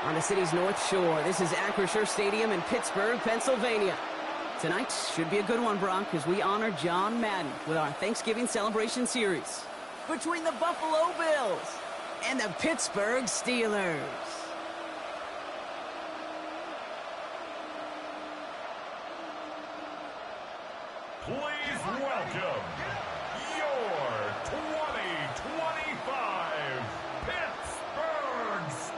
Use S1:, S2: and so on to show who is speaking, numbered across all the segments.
S1: on the city's North Shore. This is Acrisure Stadium in Pittsburgh, Pennsylvania. Tonight should be a good one, Brock, as we honor John Madden with our Thanksgiving celebration series between the Buffalo Bills and the Pittsburgh Steelers.
S2: Please welcome your 2025 Pittsburgh Steelers.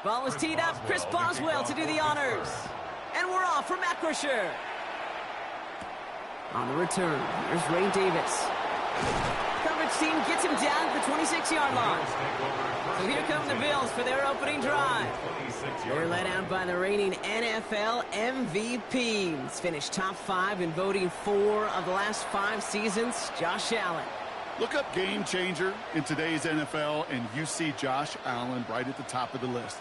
S1: Ball is teed up. Chris Boswell to do the honors. And we're off from Acrisure. On the return, here's Ray Davis. Coverage team gets him down at the 26-yard line. So here come the Bills for their opening drive. They're led out by the reigning NFL MVPs. Finished top 5 in voting 4 of the last 5 seasons, Josh Allen.
S3: Look up game changer in today's NFL, and you see Josh Allen right at the top of the list.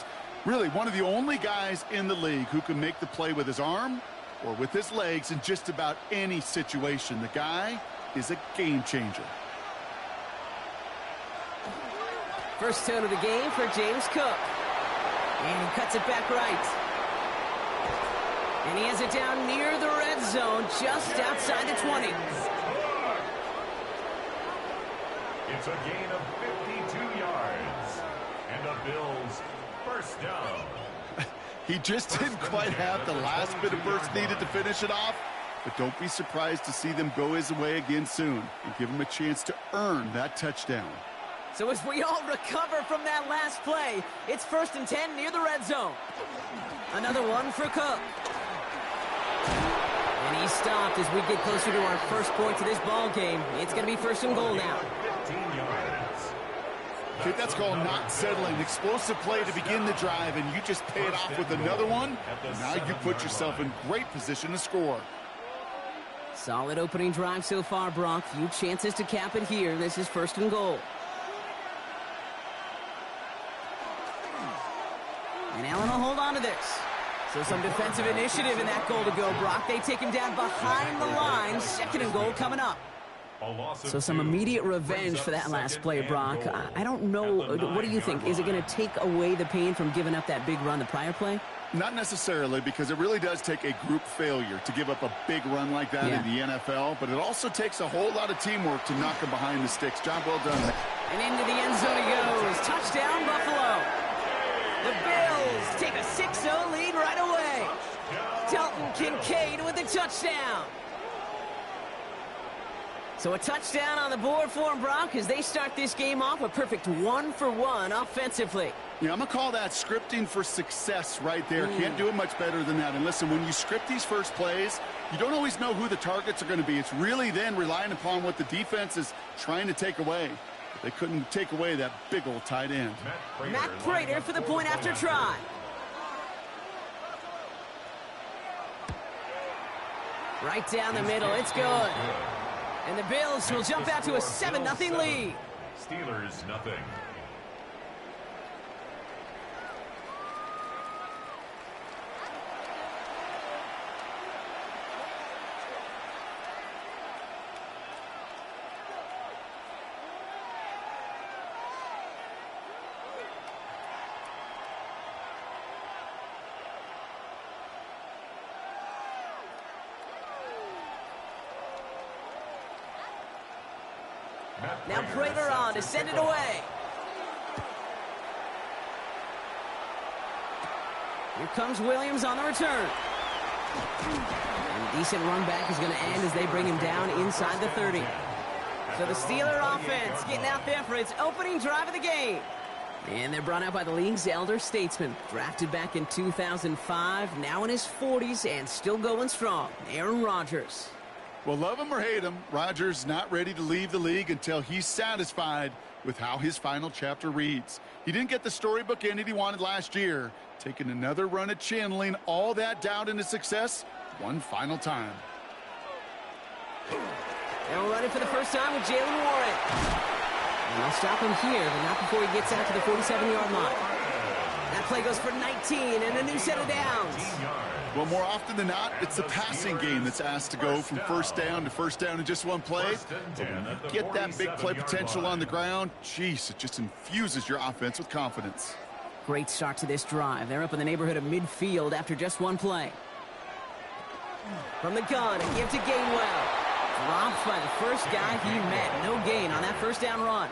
S3: Really, one of the only guys in the league who can make the play with his arm or with his legs in just about any situation. The guy is a game changer.
S1: First tone of the game for James Cook. And he cuts it back right. And he has it down near the red zone, just outside the 20.
S2: It's a gain of 52 yards. And the Bills first down.
S3: He just didn't quite have the last bit of burst needed to finish it off. But don't be surprised to see them go his way again soon and give him a chance to earn that touchdown.
S1: So as we all recover from that last play, it's 1st and 10 near the red zone. Another one for Cook. And he stopped as we get closer to our first point to this ball game. It's going to be 1st and goal now.
S2: 15 yards.
S3: Okay, that's called not settling. Explosive play to begin the drive, and you just pay it off with another one. Now you put yourself in great position to score.
S1: Solid opening drive so far, Brock. Few chances to cap it here. This is 1st and goal. And Allen will hold on to this. So some defensive initiative in that goal to go, Brock. They take him down behind the line. 2nd and goal coming up. So some immediate revenge for that last play, Brock. I don't know. What do you think? Is it going to take away the pain from giving up that big run the prior play?
S3: Not necessarily, because it really does take a group failure to give up a big run like that in the NFL. But it also takes a whole lot of teamwork to knock him behind the sticks. Job well done.
S1: And into the end zone he goes. Touchdown, Buffalo. The Bills take a 6-0 lead right away. Dalton Kincaid with the touchdown. So a touchdown on the board for him, Brock, as they start this game off a perfect 1-for-1 offensively.
S3: Yeah, I'm going to call that scripting for success right there. Can't do it much better than that. And listen, when you script these first plays, you don't always know who the targets are going to be. It's really then relying upon what the defense is trying to take away. They couldn't take away that big old tight end.
S1: Matt Prater for the point after try. Right down the middle. It's good. And the Bills will jump out to a 7-0 lead.
S2: Steelers nothing.
S1: Now Prater on to send it away. Here comes Williams on the return. And a decent run back is going to end as they bring him down inside the 30. So the Steeler offense getting out there for its opening drive of the game. And they're brought out by the league's elder statesman. Drafted back in 2005, now in his 40s and still going strong. Aaron Rodgers.
S3: Well, love him or hate him, Rodgers not ready to leave the league until he's satisfied with how his final chapter reads. He didn't get the storybook ending he wanted last year, taking another run at channeling all that doubt into success one final time.
S1: Now running for the first time with Jalen Warren. And they'll stop him here, but not before he gets out to the 47-yard line. That play goes for 19 and a new set of downs.
S3: Well, more often than not, it's the passing game that's asked to go from first down to first down in just one play. But when you get that big play potential on the ground, geez, it just infuses your offense with confidence.
S1: Great start to this drive. They're up in the neighborhood of midfield after just one play. From the gun, a give to Gainwell. Dropped by the first guy he met. No gain on that first down run.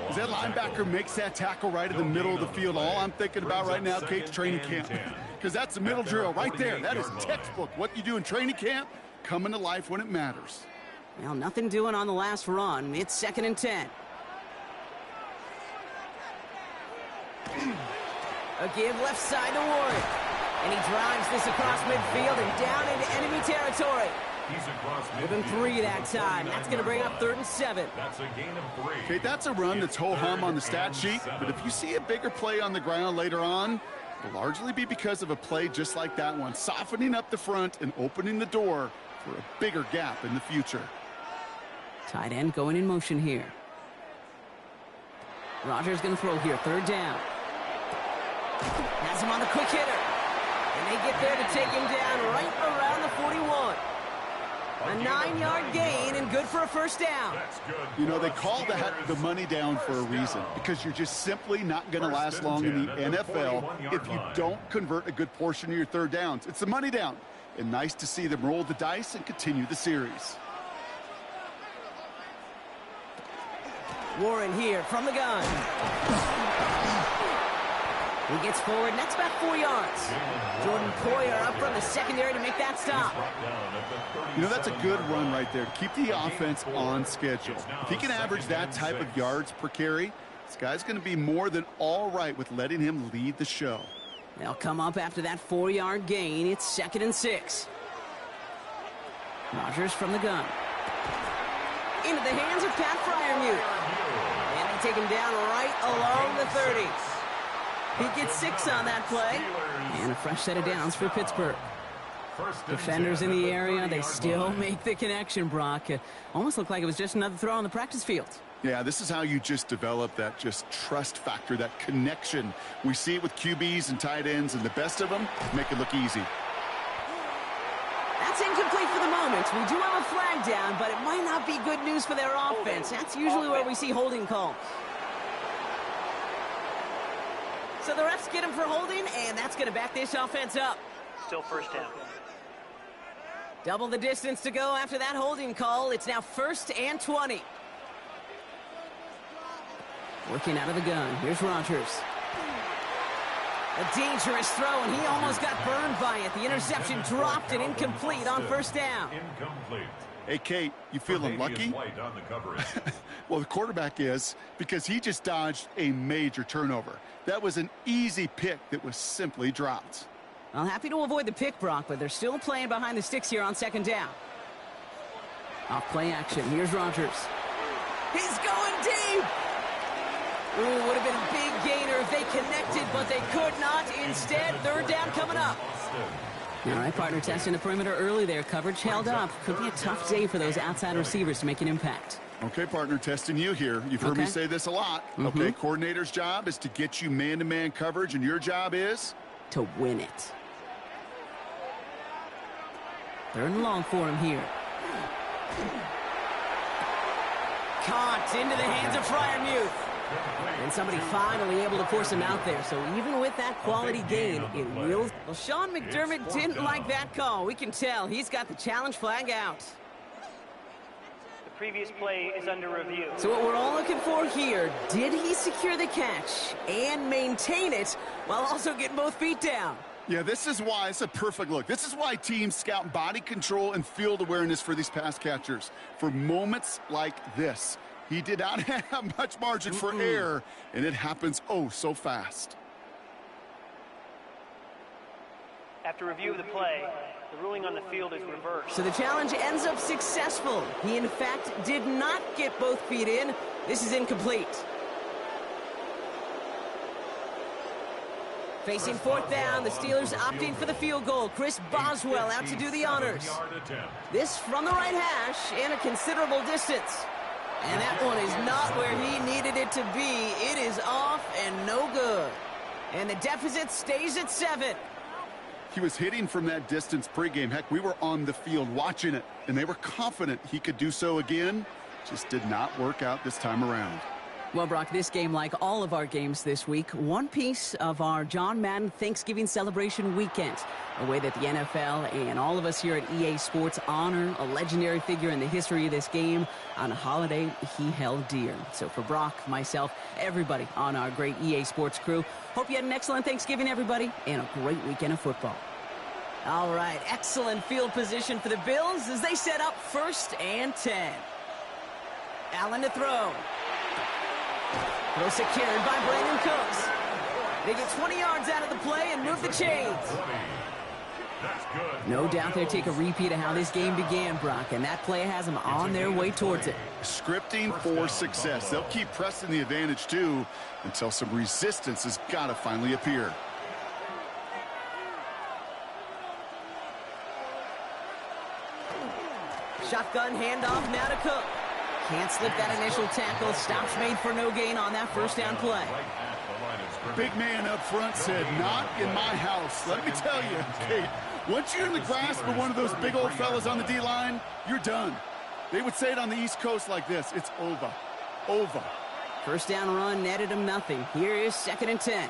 S3: As that linebacker makes that tackle right in the middle of the field, all I'm thinking about right now, Kate's training camp. Because that's the middle drill right there. That is textbook. What you do in training camp, coming to life when it matters.
S1: Well, nothing doing on the last run. It's 2nd and 10. A give left side to Warren. And he drives this across midfield and down into enemy territory. Within 3 that time. That's going to bring up 3rd and 7.
S2: That's a gain of 3.
S3: Okay, that's a run that's ho-hum on the stat sheet, but if you see a bigger play on the ground later on, it'll largely be because of a play just like that one, softening up the front and opening the door for a bigger gap in the future.
S1: Tight end going in motion here. Rodgers going to throw here, 3rd down. Has him on the quick hitter. And they get there to take him down right around the 41. A 9-yard gain and good for a first down.
S3: You know, they call that the money down for a reason, because you're just simply not going to last long in the NFL if you don't convert a good portion of your 3rd downs. It's the money down. And nice to see them roll the dice and continue the series.
S1: Warren here from the gun. He gets forward, and that's about 4 yards. Jordan Poyer up from the secondary to make that stop.
S3: You know, that's a good run right there to keep the offense on schedule. If he can average that type of yards per carry, this guy's going to be more than all right with letting him lead the show.
S1: They'll come up after that 4-yard gain. It's 2nd and 6. Rodgers from the gun. Into the hands of Pat Freiermuth. And they take him down right along the 30. He gets 6 on that play. And a fresh set of downs for Pittsburgh. Defenders in the area, they still make the connection, Brock. Almost looked like it was just another throw on the practice field.
S3: Yeah, this is how you just develop that just trust factor, that connection. We see it with QBs and tight ends, and the best of them make it look easy.
S1: That's incomplete for the moment. We do have a flag down, but it might not be good news for their offense. That's usually where we see holding calls. So the refs get him for holding, and that's going to back this offense up.
S4: Still first down.
S1: Double the distance to go after that holding call. It's now 1st and 20. Working out of the gun. Here's Rodgers. A dangerous throw, and he almost got burned by it. The interception dropped and incomplete on 1st down.
S2: Incomplete.
S3: Hey, Kate, you feeling lucky?
S2: On the coverage.
S3: Well, the quarterback is, because he just dodged a major turnover. That was an easy pick that was simply dropped.
S1: Well, happy to avoid the pick, Brock, but they're still playing behind the sticks here on 2nd down. Off play action. Here's Rodgers. He's going deep. Ooh, would have been a big gainer if they connected, but they could not. Instead, 3rd down coming up. All right, partner, testing the perimeter early there. Coverage held up. Could be a tough day for those outside receivers to make an impact.
S3: Okay, partner, testing you here. You've heard me say this a lot. Okay, coordinator's job is to get you man-to-man coverage, and your job is?
S1: To win it. 3rd and long for him here. Caught into the hands of Freiermuth. And somebody finally able to force him out there. So even with that quality gain, it will. Well, Sean McDermott didn't like that call. We can tell he's got the challenge flag out.
S4: The previous play is under review.
S1: So what we're all looking for here, did he secure the catch and maintain it while also getting both feet down?
S3: Yeah, this is why it's a perfect look. This is why teams scout body control and field awareness for these pass catchers. For moments like this. He did not have much margin for error, and it happens oh so fast.
S4: After review of the play, the ruling on the field is reversed.
S1: So the challenge ends up successful. He, in fact, did not get both feet in, This is incomplete. Facing fourth down, the Steelers opting for the field goal. Chris Boswell out to do the honors. This from the right hash and a considerable distance. And that one is not where he needed it to be. It is off and no good. And the deficit stays at 7.
S3: He was hitting from that distance pregame. Heck, we were on the field watching it, and they were confident he could do so again. Just did not work out this time around.
S1: Well, Brock, this game, like all of our games this week, one piece of our John Madden Thanksgiving celebration weekend. A way that the NFL and all of us here at EA Sports honor a legendary figure in the history of this game on a holiday he held dear. So for Brock, myself, everybody on our great EA Sports crew, hope you had an excellent Thanksgiving, everybody, and a great weekend of football. All right, excellent field position for the Bills as they set up 1st and 10. Allen to throw. Throw secured by Brandon Cooks. They get 20 yards out of the play and move the chains. No doubt they'll take a repeat of how this game began, Brock, and that play has them on their way towards it.
S3: Scripting for success. They'll keep pressing the advantage, too, until some resistance has got to finally appear.
S1: Shotgun handoff now to Cook. Can't slip that initial tackle. Stops made for no gain on that first down play.
S3: Big man up front said, not in my house. Let me tell you, Kate, once you're in the grasp of one of those big old fellas on the D-line, you're done. They would say it on the East Coast like this. It's over. Over.
S1: First down run netted him nothing. Here is 2nd and 10.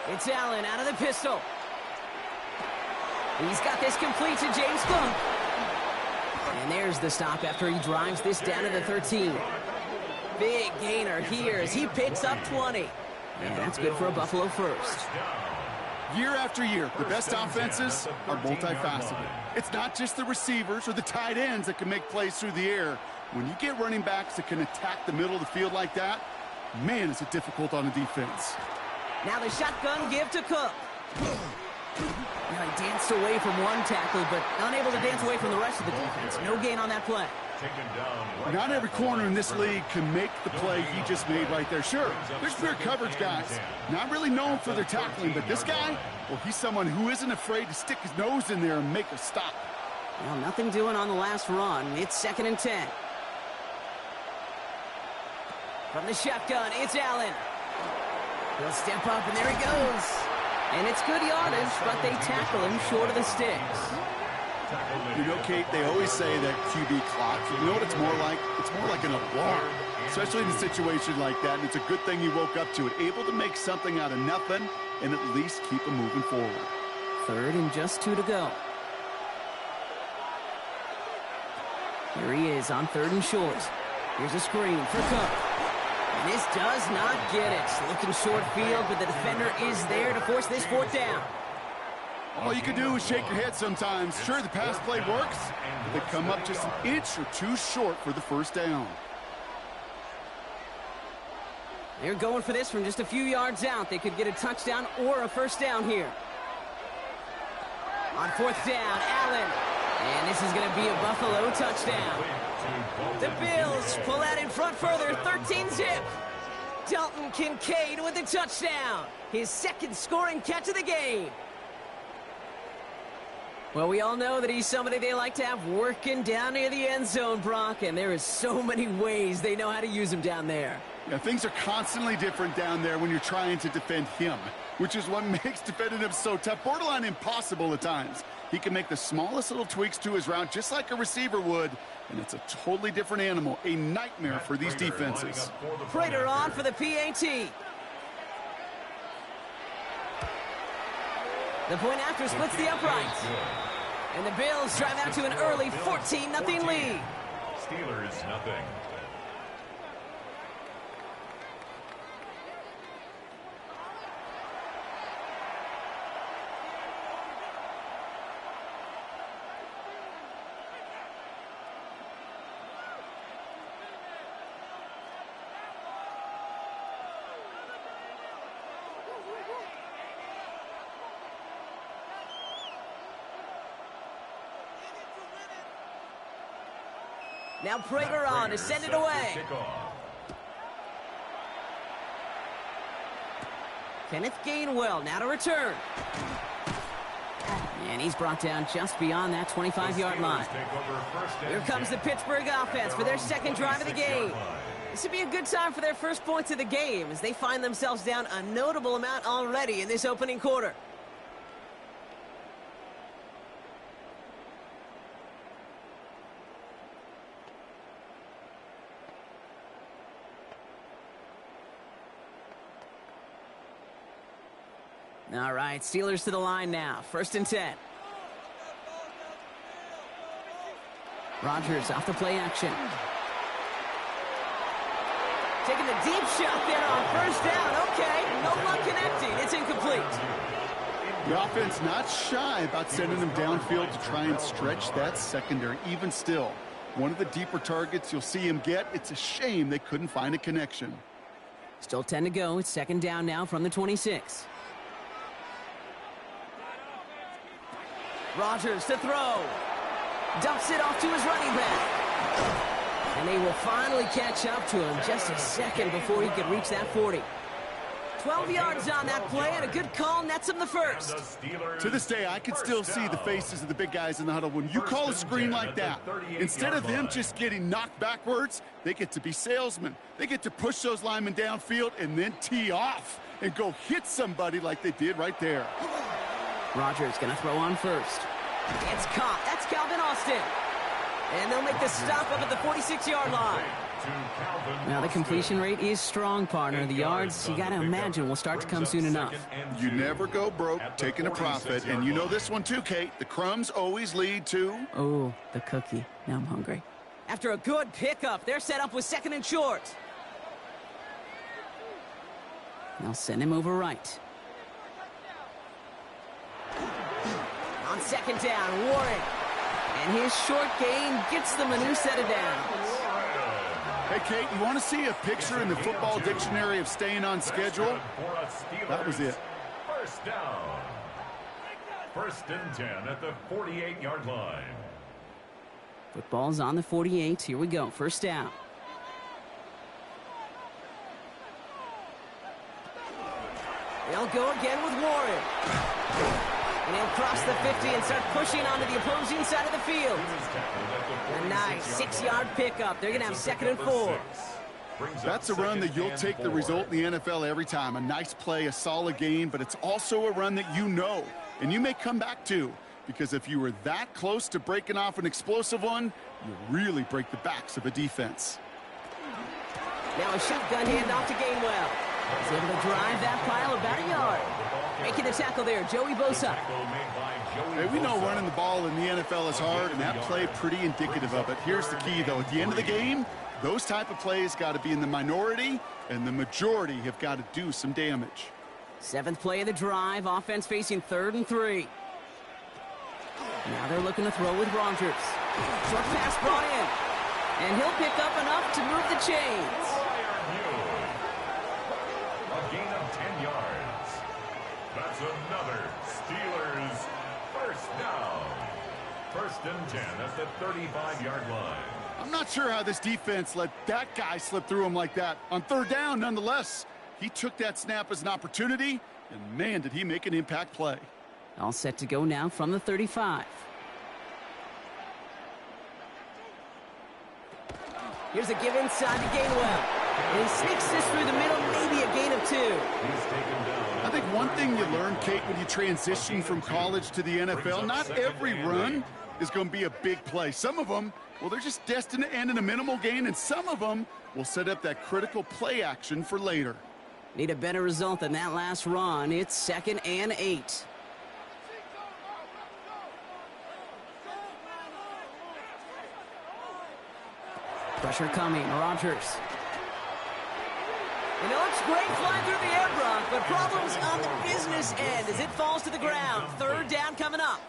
S1: It's Allen out of the pistol. He's got this complete to James Cook. And there's the stop after he drives this down to the 13. Big gainer here as he picks up 20. And that's good for a Buffalo first.
S3: Year after year, the best offenses are multifaceted. It's not just the receivers or the tight ends that can make plays through the air. When you get running backs that can attack the middle of the field like that, man, is it difficult on the defense.
S1: Now the shotgun give to Cook. He danced away from one tackle, but unable to dance away from the rest of the defense. No gain on that play.
S3: Not every corner in this league can make the play he just made right there. Sure, there's pure coverage guys, not really known for their tackling, but this guy, well, he's someone who isn't afraid to stick his nose in there and make a stop.
S1: Well, nothing doing on the last run. It's 2nd and 10. From the shotgun, it's Allen. He'll step up, and there he goes. And it's good yardage, but they tackle him short of the sticks.
S3: You know, Kate, they always say that QB clock, you know what it's more like? It's more like an alarm, especially in a situation like that. And it's a good thing he woke up to it, able to make something out of nothing and at least keep him moving forward.
S1: 3rd and just 2 to go. Here he is on 3rd and short. Here's a screen for Cook. And this does not get it. Looking short field, but the defender is there to force this 4th down.
S3: All you can do is shake your head sometimes. Sure, the pass play works, but they come up just an inch or two short for the 1st down.
S1: They're going for this from just a few yards out. They could get a touchdown or a 1st down here. On 4th down, Allen. And this is going to be a Buffalo touchdown. The Bills pull out in front further, 13-zip. Dalton Kincaid with a touchdown. His 2nd scoring catch of the game. Well, we all know that he's somebody they like to have working down near the end zone, Brock, and there is so many ways they know how to use him down there.
S3: Yeah, things are constantly different down there when you're trying to defend him, which is what makes defending him so tough, borderline impossible at times. He can make the smallest little tweaks to his route just like a receiver would, and it's a totally different animal, a nightmare for these defenses.
S1: Prater on for the PAT. The point after splits the uprights. And the Bills drive out to an early 14-0 lead.
S2: Steelers nothing.
S1: Now Prager on to send it away. Kenneth Gainwell now to return. And he's brought down just beyond that 25-yard line. Here comes the Pittsburgh offense for their second drive of the game. This would be a good time for their first points of the game as they find themselves down a notable amount already in this opening quarter. All right, Steelers to the line now. 1st and 10. Rodgers off the play action. Taking the deep shot there on 1st down. Okay, no luck connecting. It's incomplete.
S3: The offense not shy about sending them downfield to try and stretch that secondary. Even still, one of the deeper targets you'll see him get. It's a shame they couldn't find a connection.
S1: Still 10 to go. It's 2nd down now from the 26. Rodgers to throw. Dumps it off to his running back. And they will finally catch up to him just a second before he could reach that 40. 12 yards on that play, and a good call nets him the first.
S3: To this day, I can still see the faces of the big guys in the huddle. When you call a screen like that, instead of them just getting knocked backwards, they get to be salesmen. They get to push those linemen downfield and then tee off and go hit somebody like they did right there.
S1: Rodgers going to throw on 1st. It's caught. That's Calvin Austin. And they'll make the stop up at the 46-yard line. Now, the completion rate is strong, partner. The yards, you got to imagine, will start to come soon enough.
S3: You never go broke taking a profit. And you know this one too, Kate. The crumbs always lead to...
S1: Oh, the cookie. Now I'm hungry. After a good pickup, they're set up with 2nd and short. They'll send him over right. On 2nd down, Warren. And his short gain gets them a new set of downs.
S3: Hey, Kate, you want to see a picture in the football dictionary of staying on schedule? That was it.
S2: 1st down. 1st and 10 at the 48-yard line.
S1: Football's on the 48. Here we go. 1st down. They'll go again with Warren. And he'll cross the 50 and start pushing onto the opposing side of the field. A nice 6-yard pickup. They're going to have 2nd and 4.
S3: That's a run that you'll take the result in the NFL every time. A nice play, a solid gain, but it's also a run that you know, and you may come back to, because if you were that close to breaking off an explosive one, you really break the backs of a defense.
S1: Now a shotgun handoff to Gainwell. He's able to drive that pile about a yard. Making the tackle there, Joey Bosa.
S3: Hey, we know running the ball in the NFL is hard, and that play pretty indicative of it. Here's the key, though. At the end of the game, those type of plays got to be in the minority, and the majority have got to do some damage.
S1: 7th play of the drive. Offense facing 3rd and 3. Now they're looking to throw with Rodgers. Short pass brought in. And he'll pick up enough to move the chains.
S2: A gain of 10 yards. That's another Steelers 1st down. 1st and 10 at the 35-yard line.
S3: I'm not sure how this defense let that guy slip through him like that. On 3rd down, nonetheless, he took that snap as an opportunity, and man, did he make an impact play.
S1: All set to go now from the 35. Here's a give inside to Gainwell. And he sneaks this through the middle, maybe a gain of 2.
S3: I think one thing you learn, Kate, when you transition from college to the NFL, not every run is going to be a big play. Some of them, well, they're just destined to end in a minimal gain, and some of them will set up that critical play action for later.
S1: Need a better result than that last run. It's 2nd and 8. Pressure coming. Rodgers. You know, it's great flying through the air, Brock, but problems on the business end as it falls to the ground. 3rd down coming up.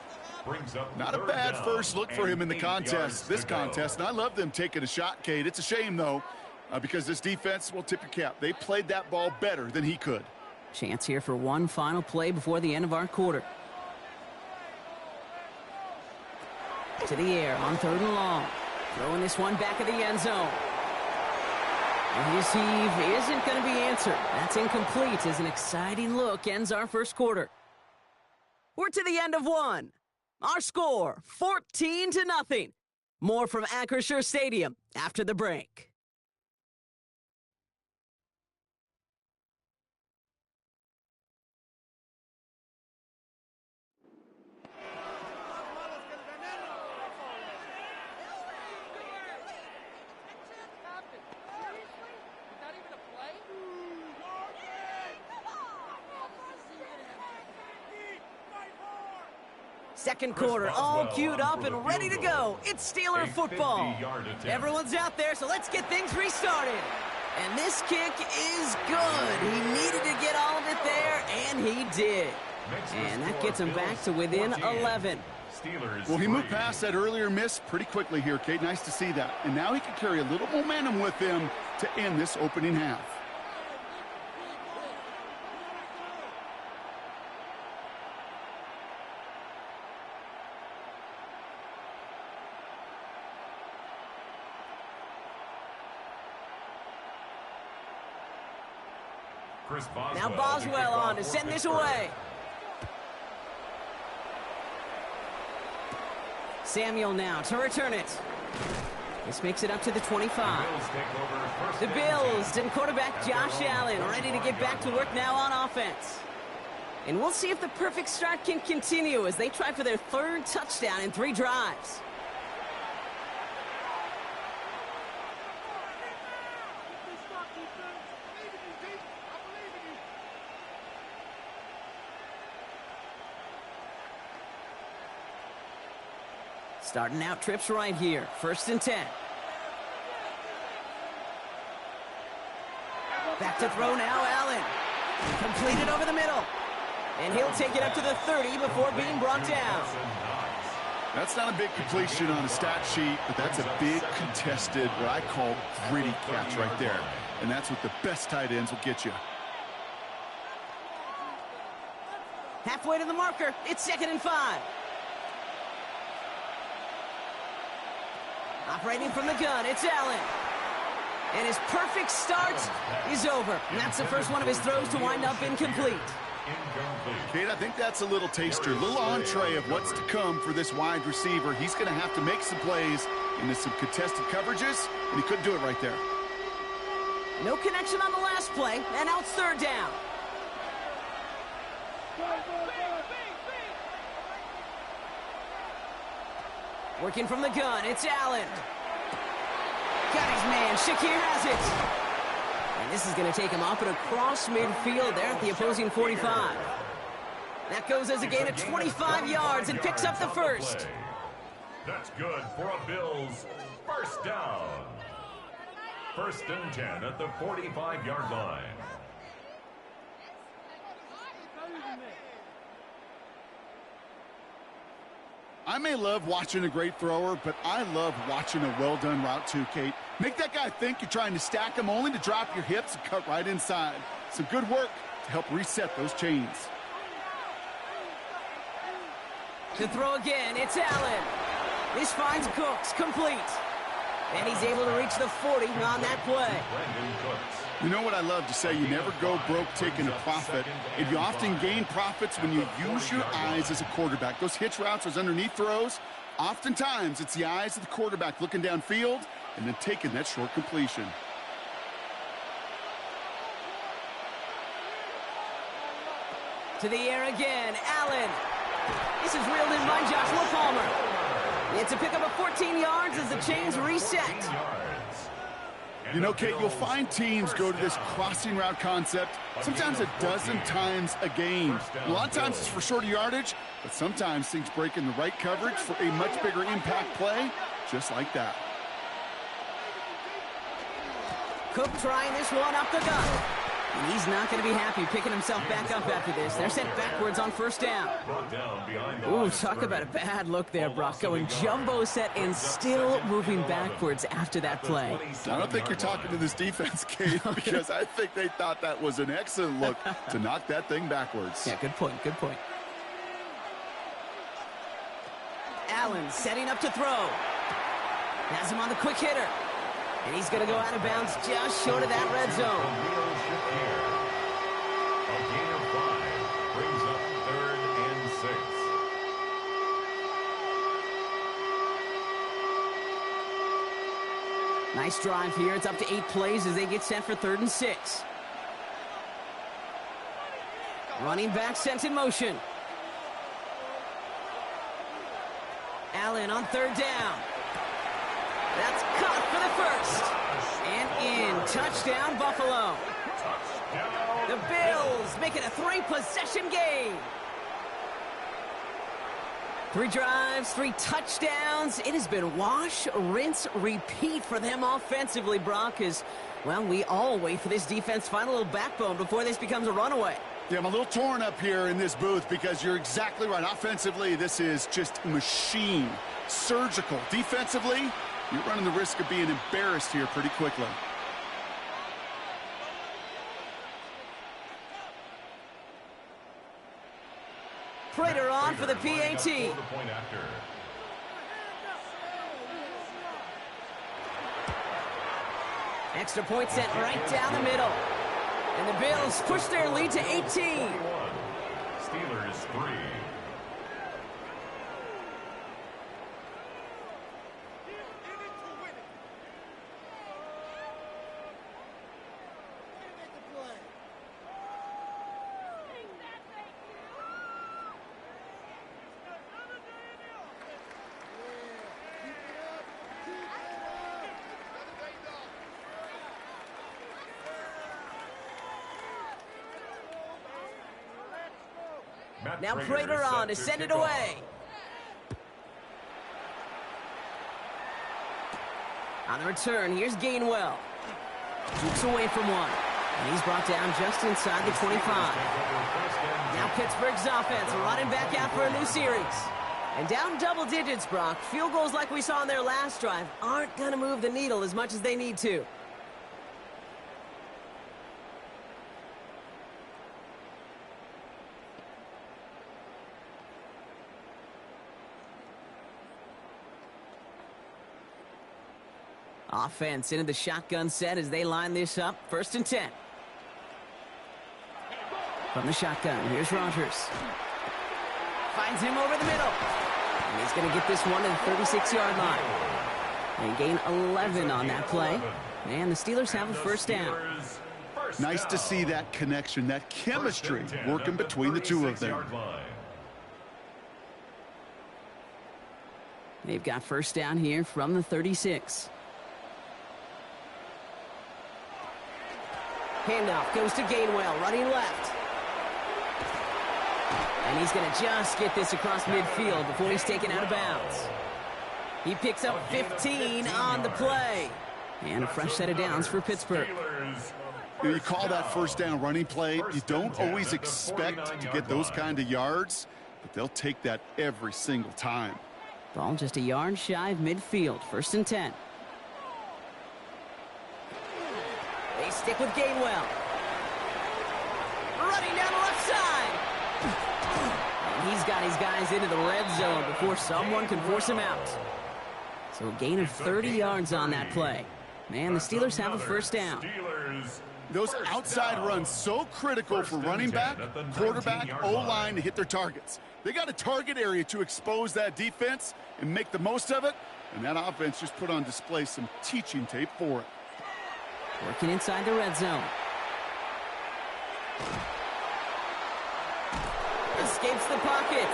S3: Not a bad first look for him in the contest, this contest, and I love them taking a shot, Kate. It's a shame, though, because this defense will tip your cap. They played that ball better than he could.
S1: Chance here for one final play before the end of our quarter. To the air on 3rd and long. Throwing this one back of the end zone. And his heave isn't going to be answered. That's incomplete as an exciting look ends our first quarter. We're to the end of one. Our score, 14-0. More from Acrisure Stadium after the break. Second quarter, all queued up and ready to go. It's Steeler football. Everyone's out there, so let's get things restarted. And this kick is good. He needed to get all of it there, and he did. And that gets him back to within 11.
S3: Well, he moved past that earlier miss pretty quickly here, Kate. Nice to see that. And now he can carry a little momentum with him to end this opening half.
S1: Now Boswell on to send this away. Samuel now to return it. This makes it up to the 25. The Bills and quarterback Josh Allen ready to get back to work now on offense. And we'll see if the perfect start can continue as they try for their third touchdown in 3 drives. Starting out trips right here. 1st and 10. Back to throw now, Allen. Completed over the middle. And he'll take it up to the 30 before being brought down.
S3: That's not a big completion on a stat sheet, but that's a big contested, what I call gritty catch right there. And that's what the best tight ends will get you.
S1: Halfway to the marker. It's 2nd and 5. Operating from the gun, it's Allen. And his perfect start is over. And that's the first one of his throws to wind up incomplete.
S3: Kate, I think that's a little taster, a little entree of what's to come for this wide receiver. He's going to have to make some plays into some contested coverages, and he couldn't do it right there.
S1: No connection on the last play, and now it's 3rd down. Working from the gun, it's Allen. Got his man, Shakir has it. And this is going to take him up and across midfield there at the opposing 45. That goes as a gain of 25 yards and picks up the first.
S2: That's good for a Bills first down. 1st and 10 at the 45-yard line.
S3: I may love watching a great thrower, but I love watching a well-done route too, Kate. Make that guy think you're trying to stack him only to drop your hips and cut right inside. Some good work to help reset those chains.
S1: To throw again, it's Allen. This finds Cooks complete. And he's able to reach the 40 on that play.
S3: You know what I love to say? You never go broke taking a profit. And you often gain profits when you use your eyes as a quarterback. Those hitch routes, those underneath throws, oftentimes it's the eyes of the quarterback looking downfield and then taking that short completion.
S1: To the air again, Allen. This is reeled in by Joshua Palmer. It's a pickup of 14 yards as the chains reset.
S3: You know, Kate, you'll find teams go to this crossing route concept sometimes a dozen times a game. A lot of times it's for shorter yardage, but sometimes things break in the right coverage for a much bigger impact play, just like that.
S1: Cook trying this one up the gut. And he's not going to be happy picking himself back up after this. They're sent backwards on 1st down. Ooh, talk about a bad look there, Brock. Going jumbo set and still moving backwards after that play.
S3: I don't think you're talking to this defense, Kate, because I think they thought that was an excellent look to knock that thing backwards.
S1: Yeah, good point, good point. Allen setting up to throw. Has him on the quick hitter. And he's going to go out of bounds just short of that red zone.
S2: A gain of 5 brings up 3rd and 6.
S1: Nice drive here. It's up to 8 plays as they get set for 3rd and 6. Running back sent in motion. Allen on 3rd down. That's caught for the first. And in. Touchdown, Buffalo. The Bills make it a 3-possession game. 3 drives, 3 touchdowns. It has been wash, rinse, repeat for them offensively, Brock, as, well, we all wait for this defense to find a little backbone before this becomes a runaway.
S3: Yeah, I'm a little torn up here in this booth because you're exactly right. Offensively, this is just a machine. Surgical. Defensively, you're running the risk of being embarrassed here pretty quickly.
S1: Prater on for the PAT. Extra point sent right down the middle. And the Bills push their lead to 18.
S2: Steelers 3.
S1: Now Prater on to send it away. On the return, here's Gainwell. Jukes away from one. And he's brought down just inside the 25. Now Pittsburgh's offense running back out for a new series. And down double digits, Brock. Field goals like we saw on their last drive aren't going to move the needle as much as they need to. Offense into the shotgun set as they line this up. 1st and 10. From the shotgun, here's Rodgers. Finds him over the middle. And he's going to get this one to the 36-yard line. They gain 11 on that play. And the Steelers have a 1st down.
S3: Nice to see that connection, that chemistry working between the two of them.
S1: They've got 1st down here from the 36. Handoff goes to Gainwell, running left. And he's going to just get this across midfield before he's taken out of bounds. He picks up 15 on the play. And a fresh set of downs for Pittsburgh.
S3: You call that 1st down running play. You don't always expect to get those kind of yards, but they'll take that every single time.
S1: Ball just a yard shy of midfield. 1st and 10. They stick with Gainwell. Running down the left side. And he's got his guys into the red zone before someone can force him out. So a gain of 30 yards on that play. Man, the Steelers have a 1st down.
S3: Those outside runs so critical for running back, quarterback, O-line to hit their targets. They got a target area to expose that defense and make the most of it. And that offense just put on display some teaching tape for it.
S1: Working inside the red zone. Escapes the pocket.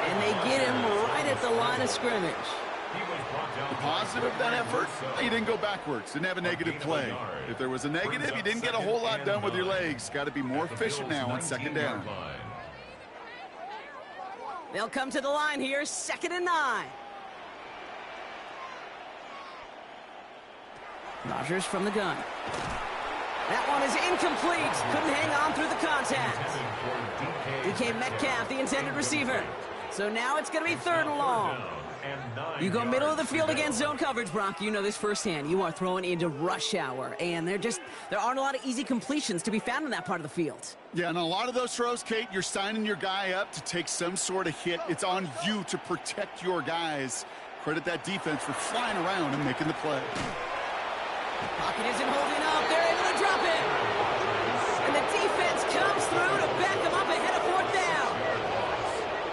S1: And they get him right at the line of scrimmage.
S3: The positive of that effort, he didn't go backwards. Didn't have a negative play. If there was a negative, you didn't get a whole lot done with your legs. Got to be more efficient now on 2nd down.
S1: They'll come to the line here, 2nd and 9. Rodgers from the gun. That one is incomplete. Couldn't hang on through the contact. DK Metcalf, the intended receiver. So now it's going to be 3rd and long. You go middle of the field against zone coverage, Brock. You know this firsthand. You are throwing into rush hour, and there aren't a lot of easy completions to be found in that part of the field.
S3: Yeah, and a lot of those throws, Kate, you're signing your guy up to take some sort of hit. It's on you to protect your guys. Credit that defense for flying around and making the play.
S1: Pocket isn't holding up. They're able to drop it. And the defense comes through to back them up ahead of fourth down.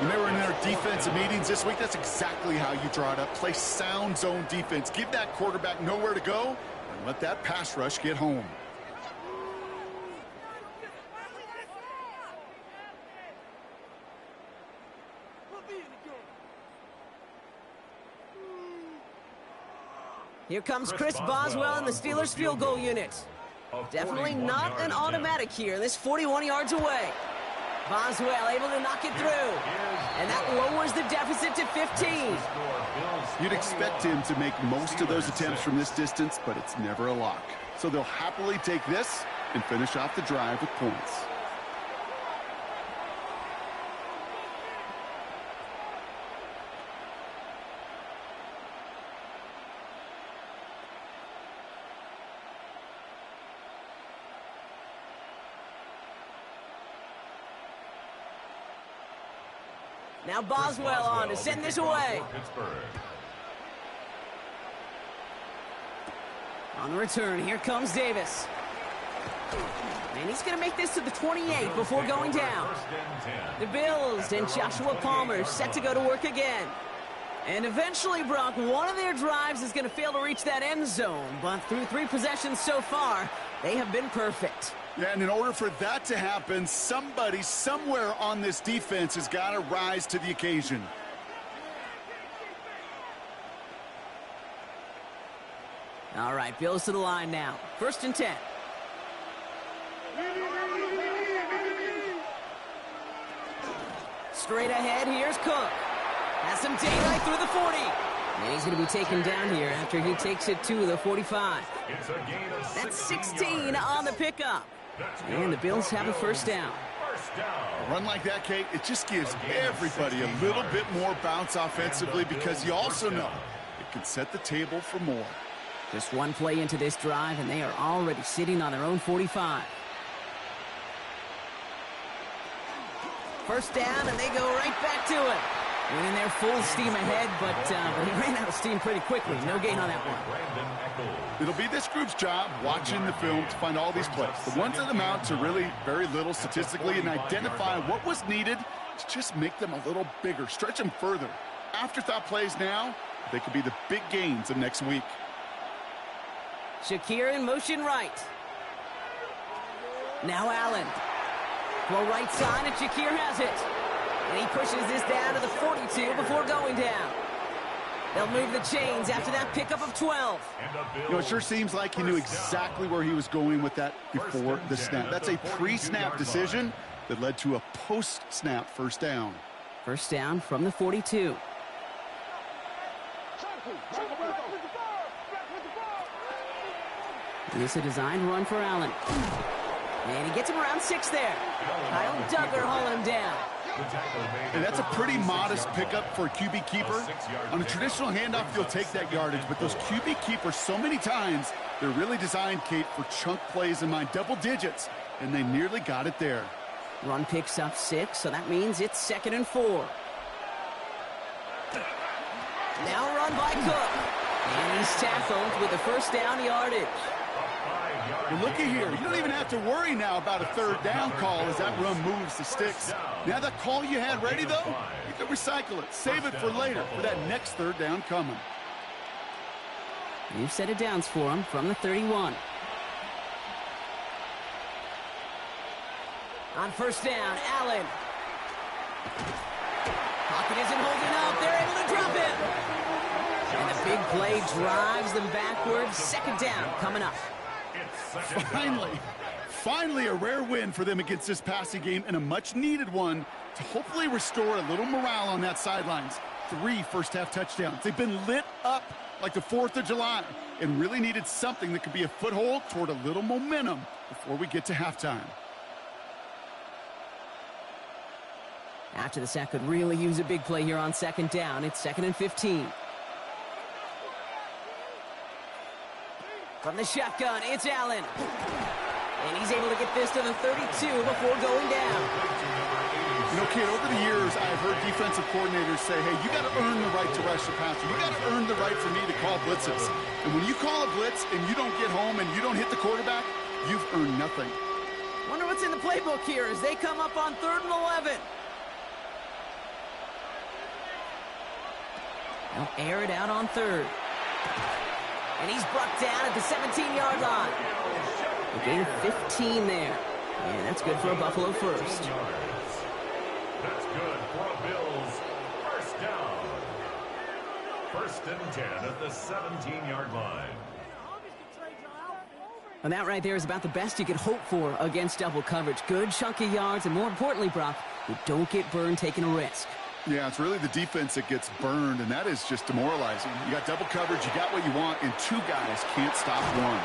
S3: When they were in their defensive meetings this week, that's exactly how you draw it up. Play sound zone defense. Give that quarterback nowhere to go and let that pass rush get home.
S1: Here comes Chris Boswell and the Steelers field goal unit. Definitely not an automatic here. This 41 yards away. Boswell able to knock it through. And that lowers the deficit to 15.
S3: You'd expect him to make most of those attempts from this distance, but it's never a lock. So they'll happily take this and finish off the drive with points.
S1: Now Boswell on to send this away. On the return, here comes Davis. And he's going to make this to the 28 before going down. The Bills and Joshua Palmer set to go to work again. And eventually, Brock, one of their drives is going to fail to reach that end zone. But through 3 possessions so far, they have been perfect.
S3: Yeah, and in order for that to happen, somebody somewhere on this defense has got to rise to the occasion.
S1: All right, Bills to the line now. 1st and 10. Straight ahead, here's Cook. Has some daylight through the 40. And he's going to be taken down here after he takes it to the 45. That's 16 on the pickup. And the Bills have a 1st down.
S3: A run like that, Kate, it just gives everybody a little bit more bounce offensively because you also know it can set the table for more.
S1: Just one play into this drive, and they are already sitting on their own 45. 1st down, and they go right back to it. Winning their full steam ahead, but he ran out of steam pretty quickly. No gain on that one.
S3: It'll be this group's job watching the film to find all these plays. The ones that amount to really very little statistically and identify what was needed to just make them a little bigger, stretch them further. Afterthought plays now, they could be the big gains of next week.
S1: Shakir in motion right. Now Allen. Throw right side, and Shakir has it. And he pushes this down to the 42 before going down. They'll move the chains after that pickup of 12.
S3: You know, it sure seems like he knew exactly where he was going with that before the snap. That's a pre-snap decision that led to a post-snap 1st down.
S1: 1st down from the 42. And this is a designed run for Allen. And he gets him around 6 there. Kyle Duggar hauling him down.
S3: And that's a pretty modest pickup for a QB keeper. On a traditional handoff, you'll take that yardage, but those QB keepers, so many times, they're really designed, Kate, for chunk plays in mind, double digits, and they nearly got it there.
S1: Run picks up 6, so that means it's 2nd and 4. Now run by Cook. And he's tackled with the 1st down yardage.
S3: Well, looky here. You don't even have to worry now about a 3rd down call as that run moves the sticks. Now that call you had ready, though, you can recycle it. Save it for later for that next 3rd down coming.
S1: You've set it downs for him from the 31. On 1st down, Allen. Pocket isn't holding up. They're able to drop it. And the big play drives them backwards. 2nd down coming up.
S3: Finally a rare win for them against this passing game, and a much-needed one to hopefully restore a little morale on that sidelines. 3 first-half touchdowns. They've been lit up like the 4th of July and really needed something that could be a foothold toward a little momentum before we get to halftime.
S1: After the sack, could really use a big play here on 2nd down. It's 2nd and 15. From the shotgun, it's Allen. And he's able to get this to the 32 before going down.
S3: You know, kid, over the years, I've heard defensive coordinators say, hey, you got to earn the right to rush the passer. You got to earn the right for me to call blitzes. And when you call a blitz and you don't get home and you don't hit the quarterback, you've earned nothing.
S1: Wonder what's in the playbook here as they come up on 3rd and 11. They'll air it out on 3rd. And he's brought down at the 17-yard line. A gain of 15 there. And that's good for a Buffalo first.
S2: That's good for a Bills first down. 1st and 10 at the 17-yard line.
S1: And that right there is about the best you could hope for against double coverage. Good chunky yards, and more importantly, Brock, you don't get burned taking a risk.
S3: Yeah, it's really the defense that gets burned, and that is just demoralizing. You got double coverage, you got what you want, and 2 guys can't stop one.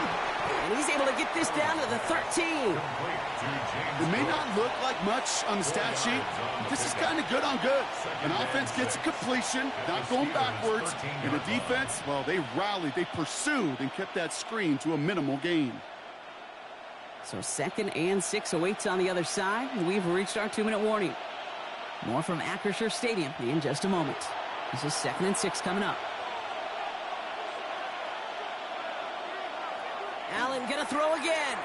S1: And he's able to get this down to the 13.
S3: It may not look like much on the stat sheet, but this is kind of good on good. An offense gets a completion, not going backwards, and the defense, well, they rallied, they pursued, and kept that screen to a minimal gain.
S1: So 2nd and 6 awaits on the other side, and we've reached our 2-minute warning. More from Acrisure Stadium in just a moment. This is 2nd and 6 coming up. Allen gonna throw again.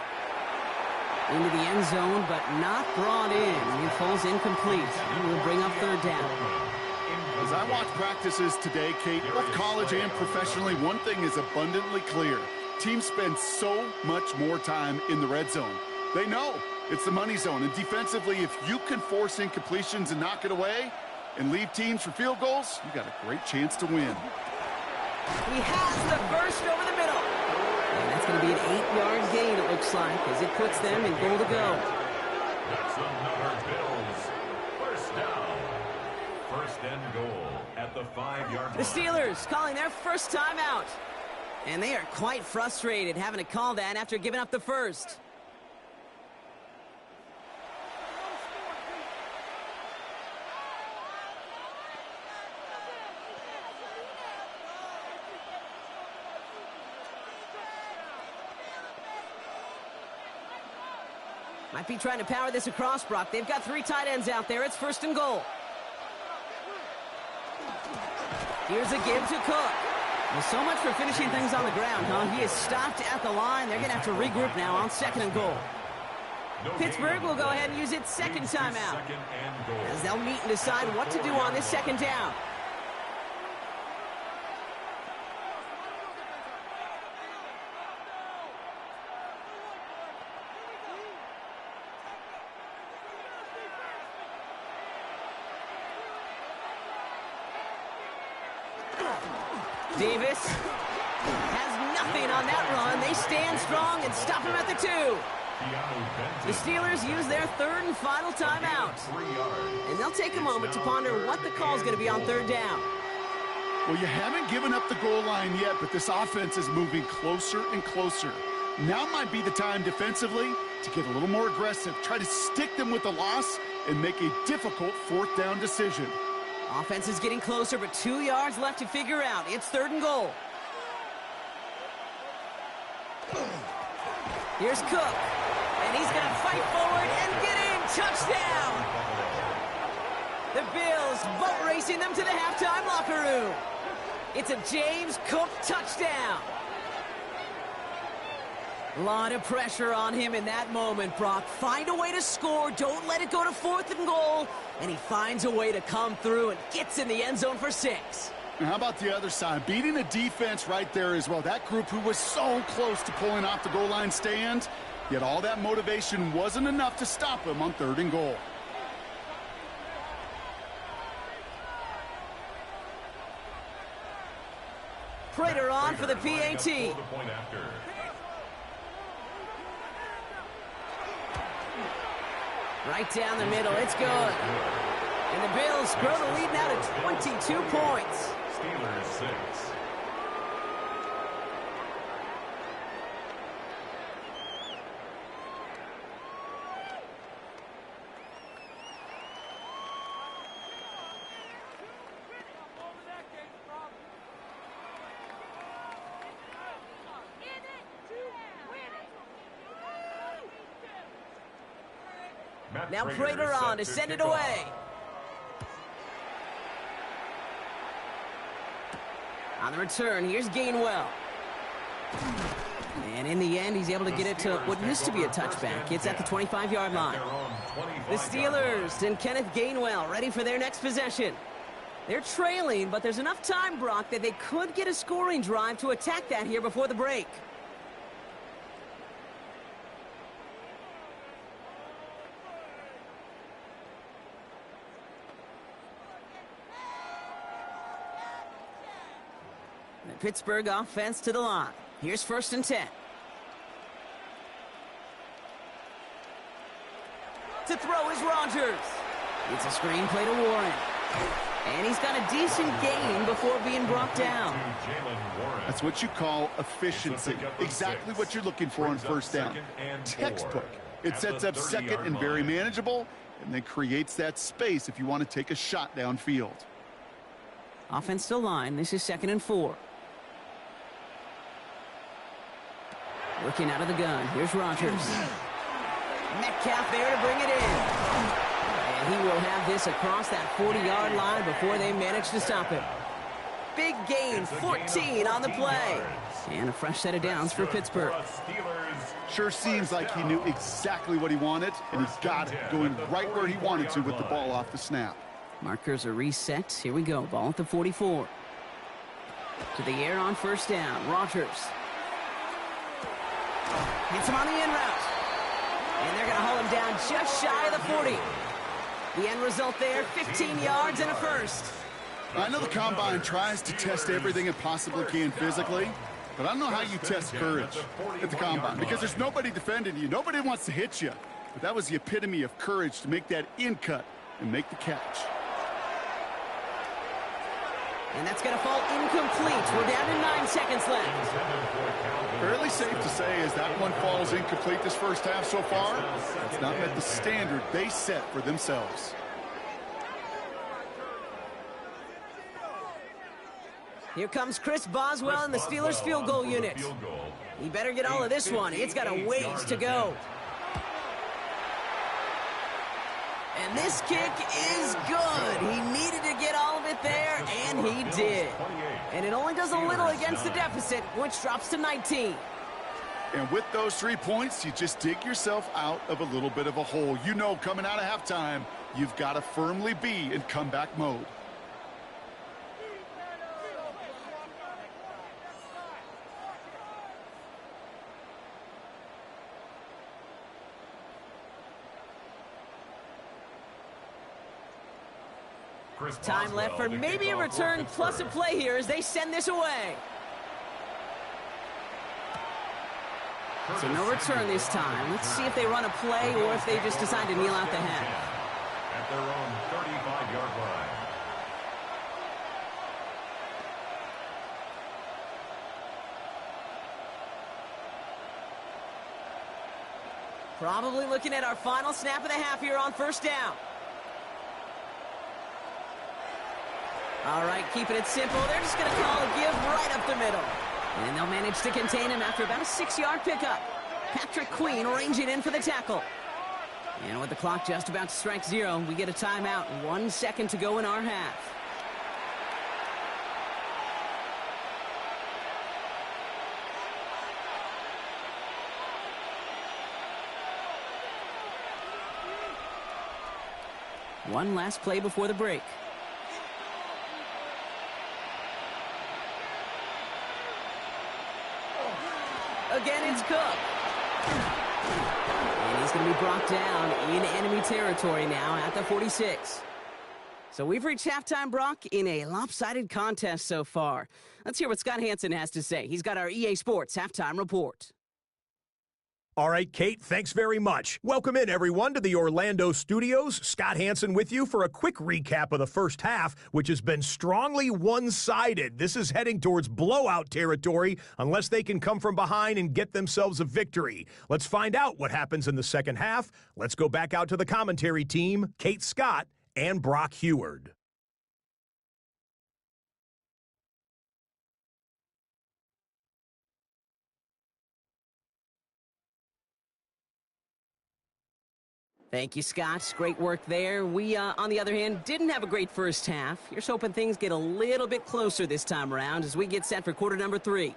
S1: Into the end zone, but not brought in. It falls incomplete. And we'll bring up 3rd down.
S3: As I watch practices today, Kate, both college and professionally, one thing is abundantly clear. Teams spend so much more time in the red zone. They know it's the money zone. And defensively, if you can force incompletions and knock it away and leave teams for field goals, you got a great chance to win.
S1: He has the first over the middle. And that's going to be an 8-yard gain, it looks like, as it puts them in goal to go.
S2: That's another Bills first down. 1st and goal at the 5-yard line.
S1: The Steelers calling their first timeout. And they are quite frustrated having to call that after giving up the first. Might be trying to power this across, Brock. They've got 3 tight ends out there. It's 1st and goal. Here's a give to Cook. Well, so much for finishing things on the ground, huh? He is stopped at the line. They're going to have to regroup now on 2nd and goal. Pittsburgh will go ahead and use its 2nd timeout, as they'll meet and decide what to do on this 2nd down. Davis has nothing on that run. They stand strong and stop him at the 2. The Steelers use their 3rd and final timeout. And they'll take a moment to ponder what the call is going to be on 3rd down.
S3: Well, you haven't given up the goal line yet, but this offense is moving closer and closer. Now might be the time defensively to get a little more aggressive, try to stick them with the loss, and make a difficult 4th down decision.
S1: Offense is getting closer, but 2 yards left to figure out. It's 3rd and goal. Here's Cook, and he's going to fight forward and get in. Touchdown! The Bills boat racing them to the halftime locker room. It's a James Cook touchdown. A lot of pressure on him in that moment, Brock. Find a way to score. Don't let it go to 4th and goal. And he finds a way to come through and gets in the end zone for 6.
S3: And how about the other side? Beating the defense right there as well. That group who was so close to pulling off the goal line stand, yet all that motivation wasn't enough to stop him on 3rd and goal.
S1: Prater on for the PAT. Right down the middle, it's good. And the Bills grow the lead now to 22 points.
S2: Steelers 6.
S1: Now Prater on to send it away. On the return, here's Gainwell. And in the end, he's able to get it to what used to be a touchback. It's at the 25-yard line. The Steelers and Kenneth Gainwell ready for their next possession. They're trailing, but there's enough time, Brock, that they could get a scoring drive to attack that here before the break. The Pittsburgh offense to the line. Here's 1st and 10. To throw is Rodgers. It's a screen play to Warren. And he's got a decent gain before being brought down.
S3: That's what you call efficiency. Exactly what you're looking for on 1st down. Textbook. It sets up 2nd and very manageable, and then creates that space if you want to take a shot downfield.
S1: Offense to line. This is 2nd and 4. Working out of the gun. Here's Rodgers. Metcalf there to bring it in. And he will have this across that 40-yard line before they manage to stop it. Big gain, 14 on the play. And a fresh set of downs for Pittsburgh.
S3: Sure seems like he knew exactly what he wanted, and he got it, going right where he wanted to with the ball off the snap.
S1: Markers are reset. Here we go. Ball at the 44. To the air on 1st down. Rodgers. Hits him on the in route. And they're going to haul him down just shy of the 40. The end result there, 15 yards and a 1st.
S3: I know the Combine tries to test everything it possibly can physically, but I don't know how you test courage at the Combine, because there's nobody defending you. Nobody wants to hit you. But that was the epitome of courage to make that in cut and make the catch.
S1: And that's going to fall incomplete. We're down to 9 seconds left.
S3: Fairly safe to say as that one falls incomplete this 1st half so far, it's not met the standard they set for themselves.
S1: Here comes Chris Boswell in the Steelers field goal unit. He better get all of this one. It's got a ways to go. And this kick is good. He needed to get all of it there, and he did. And it only does a little against the deficit, which drops to 19.
S3: And with those 3 points, you just dig yourself out of a little bit of a hole. You know, coming out of halftime, you've got to firmly be in comeback mode.
S1: Time left for maybe a return plus a play here as they send this away. So no return this time. Let's see if they run a play or if they just decide to kneel out the half.
S2: At their own 35-yard line.
S1: Probably looking at our final snap of the half here on 1st down. All right, keeping it simple. They're just going to call a give right up the middle. And they'll manage to contain him after about a 6-yard pickup. Patrick Queen ranging in for the tackle. And with the clock just about to strike 0, we get a timeout. 1 second to go in our half. One last play before the break. Again, it's Cook. And he's going to be brought down in enemy territory now at the 46. So we've reached halftime, Brock, in a lopsided contest so far. Let's hear what Scott Hansen has to say. He's got our EA Sports halftime report.
S5: All right, Kate, thanks very much. Welcome in, everyone, to the Orlando studios. Scott Hansen with you for a quick recap of the 1st half, which has been strongly one-sided. This is heading towards blowout territory unless they can come from behind and get themselves a victory. Let's find out what happens in the 2nd half. Let's go back out to the commentary team, Kate Scott and Brock Heward.
S1: Thank you, Scott. Great work there. We, on the other hand, didn't have a great first half. Here's hoping things get a little bit closer this time around as we get set for quarter number 3.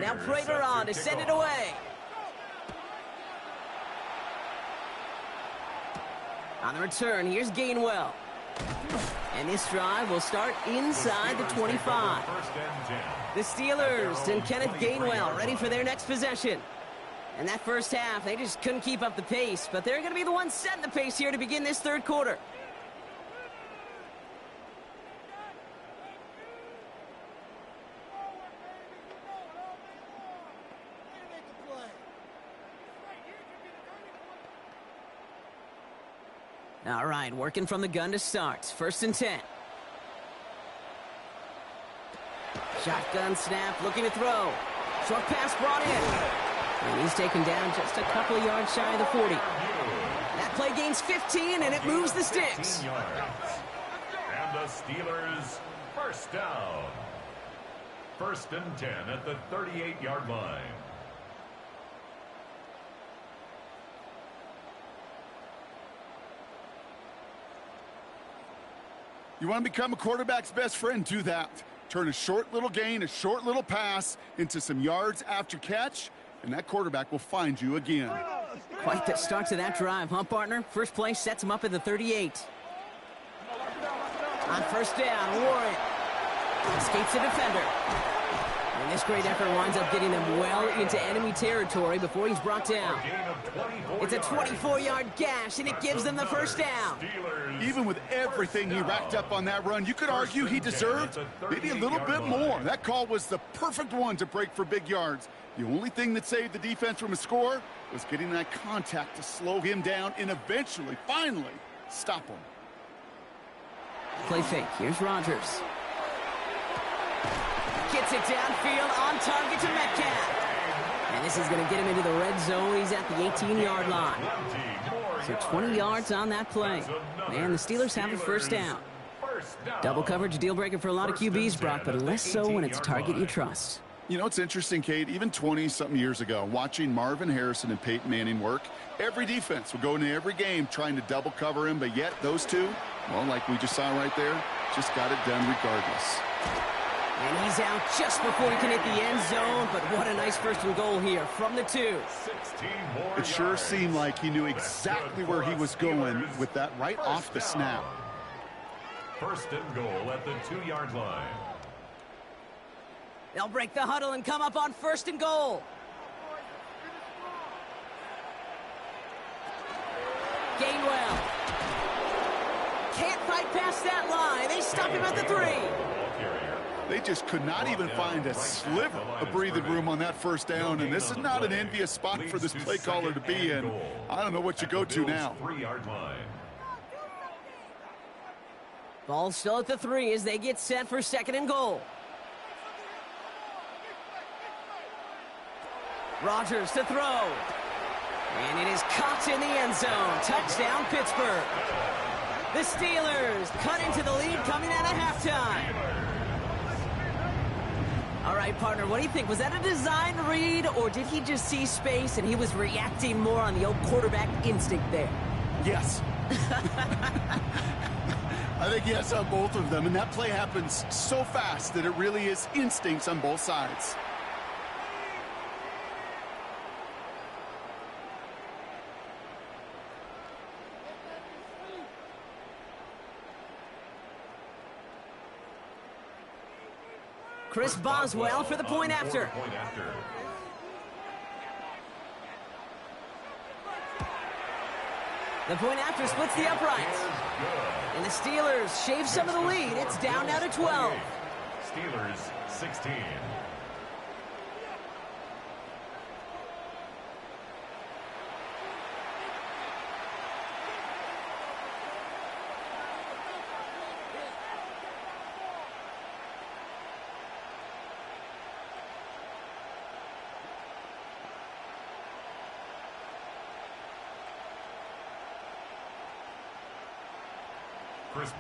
S1: Now Prater on to send it away. On the return, here's Gainwell. And this drive will start inside the 25. The Steelers and Kenneth Gainwell ready for their next possession. And that first half, they just couldn't keep up the pace, but they're going to be the ones setting the pace here to begin this third quarter. All right, working from the gun to start. 1st and 10. Shotgun snap, looking to throw. Short pass brought in. And he's taken down just a couple of yards shy of the 40. That play gains 15, and it moves the sticks.
S2: And the Steelers first down. 1st and 10 at the 38-yard line.
S3: You want to become a quarterback's best friend? Do that. Turn a short little gain, a short little pass into some yards after catch, and that quarterback will find you again.
S1: Quite the start to that drive, huh, partner? First play sets him up at the 38. On 1st down, Warren escapes the defender. And this great effort winds up getting them well into enemy territory before he's brought down. It's a 24-yard gash, and it gives them the first down.
S3: Even with everything he racked up on that run, you could argue he deserved maybe a little bit more. That call was the perfect one to break for big yards. The only thing that saved the defense from a score was getting that contact to slow him down and eventually, finally, stop him.
S1: Play fake. Here's Rodgers. Gets it downfield, on target to Metcalf. And this is going to get him into the red zone. He's at the 18-yard line. So 20 yards on that play. And the Steelers have a first down. Double coverage deal breaker for a lot of QBs, Brock, but less so when it's a target you trust.
S3: You know, it's interesting, Kate, even 20-something years ago, watching Marvin Harrison and Peyton Manning work, every defense would go into every game trying to double cover him, but yet those two, well, like we just saw right there, just got it done regardless.
S1: And he's out just before he can hit the end zone, but what a nice first and goal here from the 2.
S3: It sure seemed like he knew exactly where he was going with that right off the snap.
S2: 1st and goal at the 2-yard line.
S1: They'll break the huddle and come up on 1st and goal. Gainwell. Can't fight past that line. They stop him at the 3.
S3: They just could not even find a sliver of breathing room on that first down, and this is not an envious spot for this play caller to be in. I don't know what you go to now.
S2: 3-yard line.
S1: Ball still at the 3 as they get set for 2nd and goal. Rodgers to throw. And it is caught in the end zone. Touchdown, Pittsburgh. The Steelers cut into the lead coming out of halftime. All right, partner, what do you think? Was that a design read, or did he just see space and he was reacting more on the old quarterback instinct there?
S3: Yes. I think yes on both of them, and that play happens so fast that it really is instincts on both sides.
S1: Chris Boswell for the point after. The point after splits the uprights. And the Steelers shave some of the lead. It's down now to 12.
S2: Steelers 16.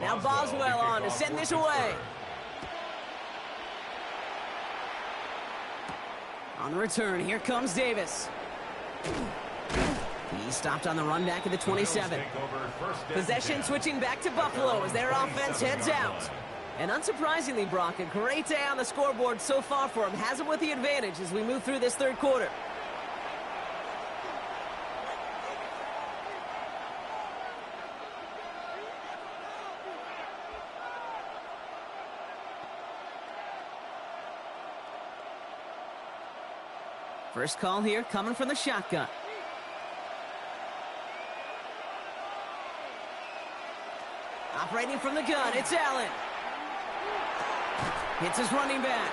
S1: Now Boswell on to send this away. On the return, here comes Davis. He stopped on the run back at the 27. Possession switching back to Buffalo as their offense heads out. And unsurprisingly, Brock, a great day on the scoreboard so far for him. Has him with the advantage as we move through this third quarter. First call here coming from the shotgun. Operating from the gun, it's Allen. Hits his running back.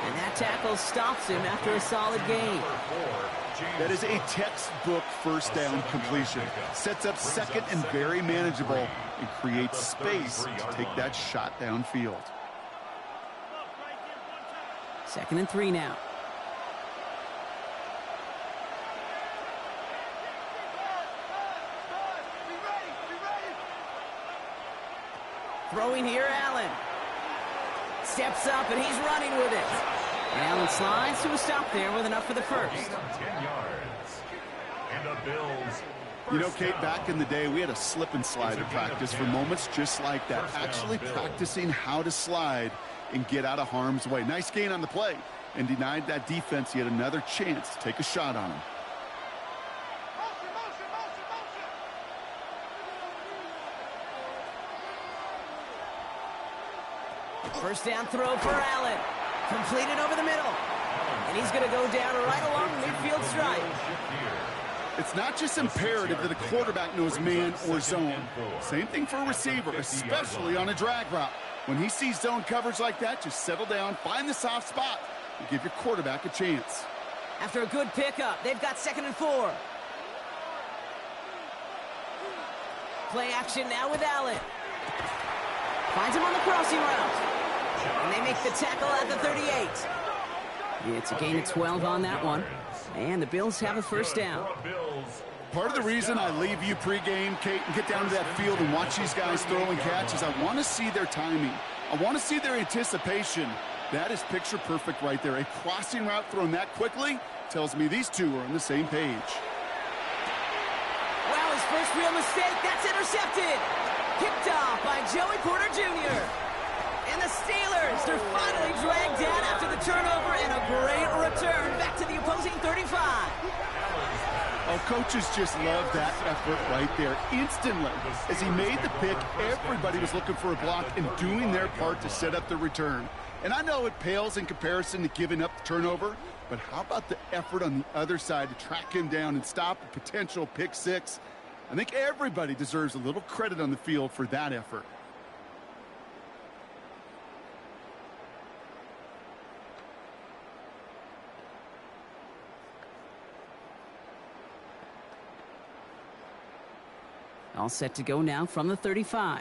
S1: And that tackle stops him after a solid gain.
S3: That is a textbook first down completion. Sets up second and very manageable and creates space to take that shot downfield.
S1: 2nd and 3 now. Throwing here, Allen. Steps up, and he's running with it. And Allen slides to a stop there with enough for the first.
S2: 10 yards. And the Bills.
S3: You know, Kate, back in the day, we had a slip and slide at practice for moments just like that. Actually practicing how to slide and get out of harm's way. Nice gain on the play and denied that defense yet another chance to take a shot on him.
S1: First down throw for Allen. Completed over the middle. And he's going to go down right along the midfield stripe.
S3: It's not just imperative that a quarterback knows man or zone. Same thing for a receiver, especially on a drag route. When he sees zone coverage like that, just settle down, find the soft spot, and give your quarterback a chance.
S1: After a good pickup, they've got 2nd and 4. Play action now with Allen. Finds him on the crossing route. And they make the tackle at the 38. It's a gain of 12 on that one. And the Bills have a first down.
S3: Part of the reason I leave you pregame, Kate, and get down to that field and watch these guys throw and catch is I want to see their timing. I want to see their anticipation. That is picture perfect right there. A crossing route thrown that quickly tells me these two are on the same page.
S1: Wow, his first real mistake. That's intercepted. Kicked off by Joey Porter Jr. And the Steelers, they're finally dragged down after the turnover and a great return back to the opposing 35.
S3: Oh, coaches just love that effort right there. Instantly, as he made the pick, everybody was looking for a block and doing their part to set up the return. And I know it pales in comparison to giving up the turnover, but how about the effort on the other side to track him down and stop a potential pick six? I think everybody deserves a little credit on the field for that effort.
S1: All set to go now from the 35.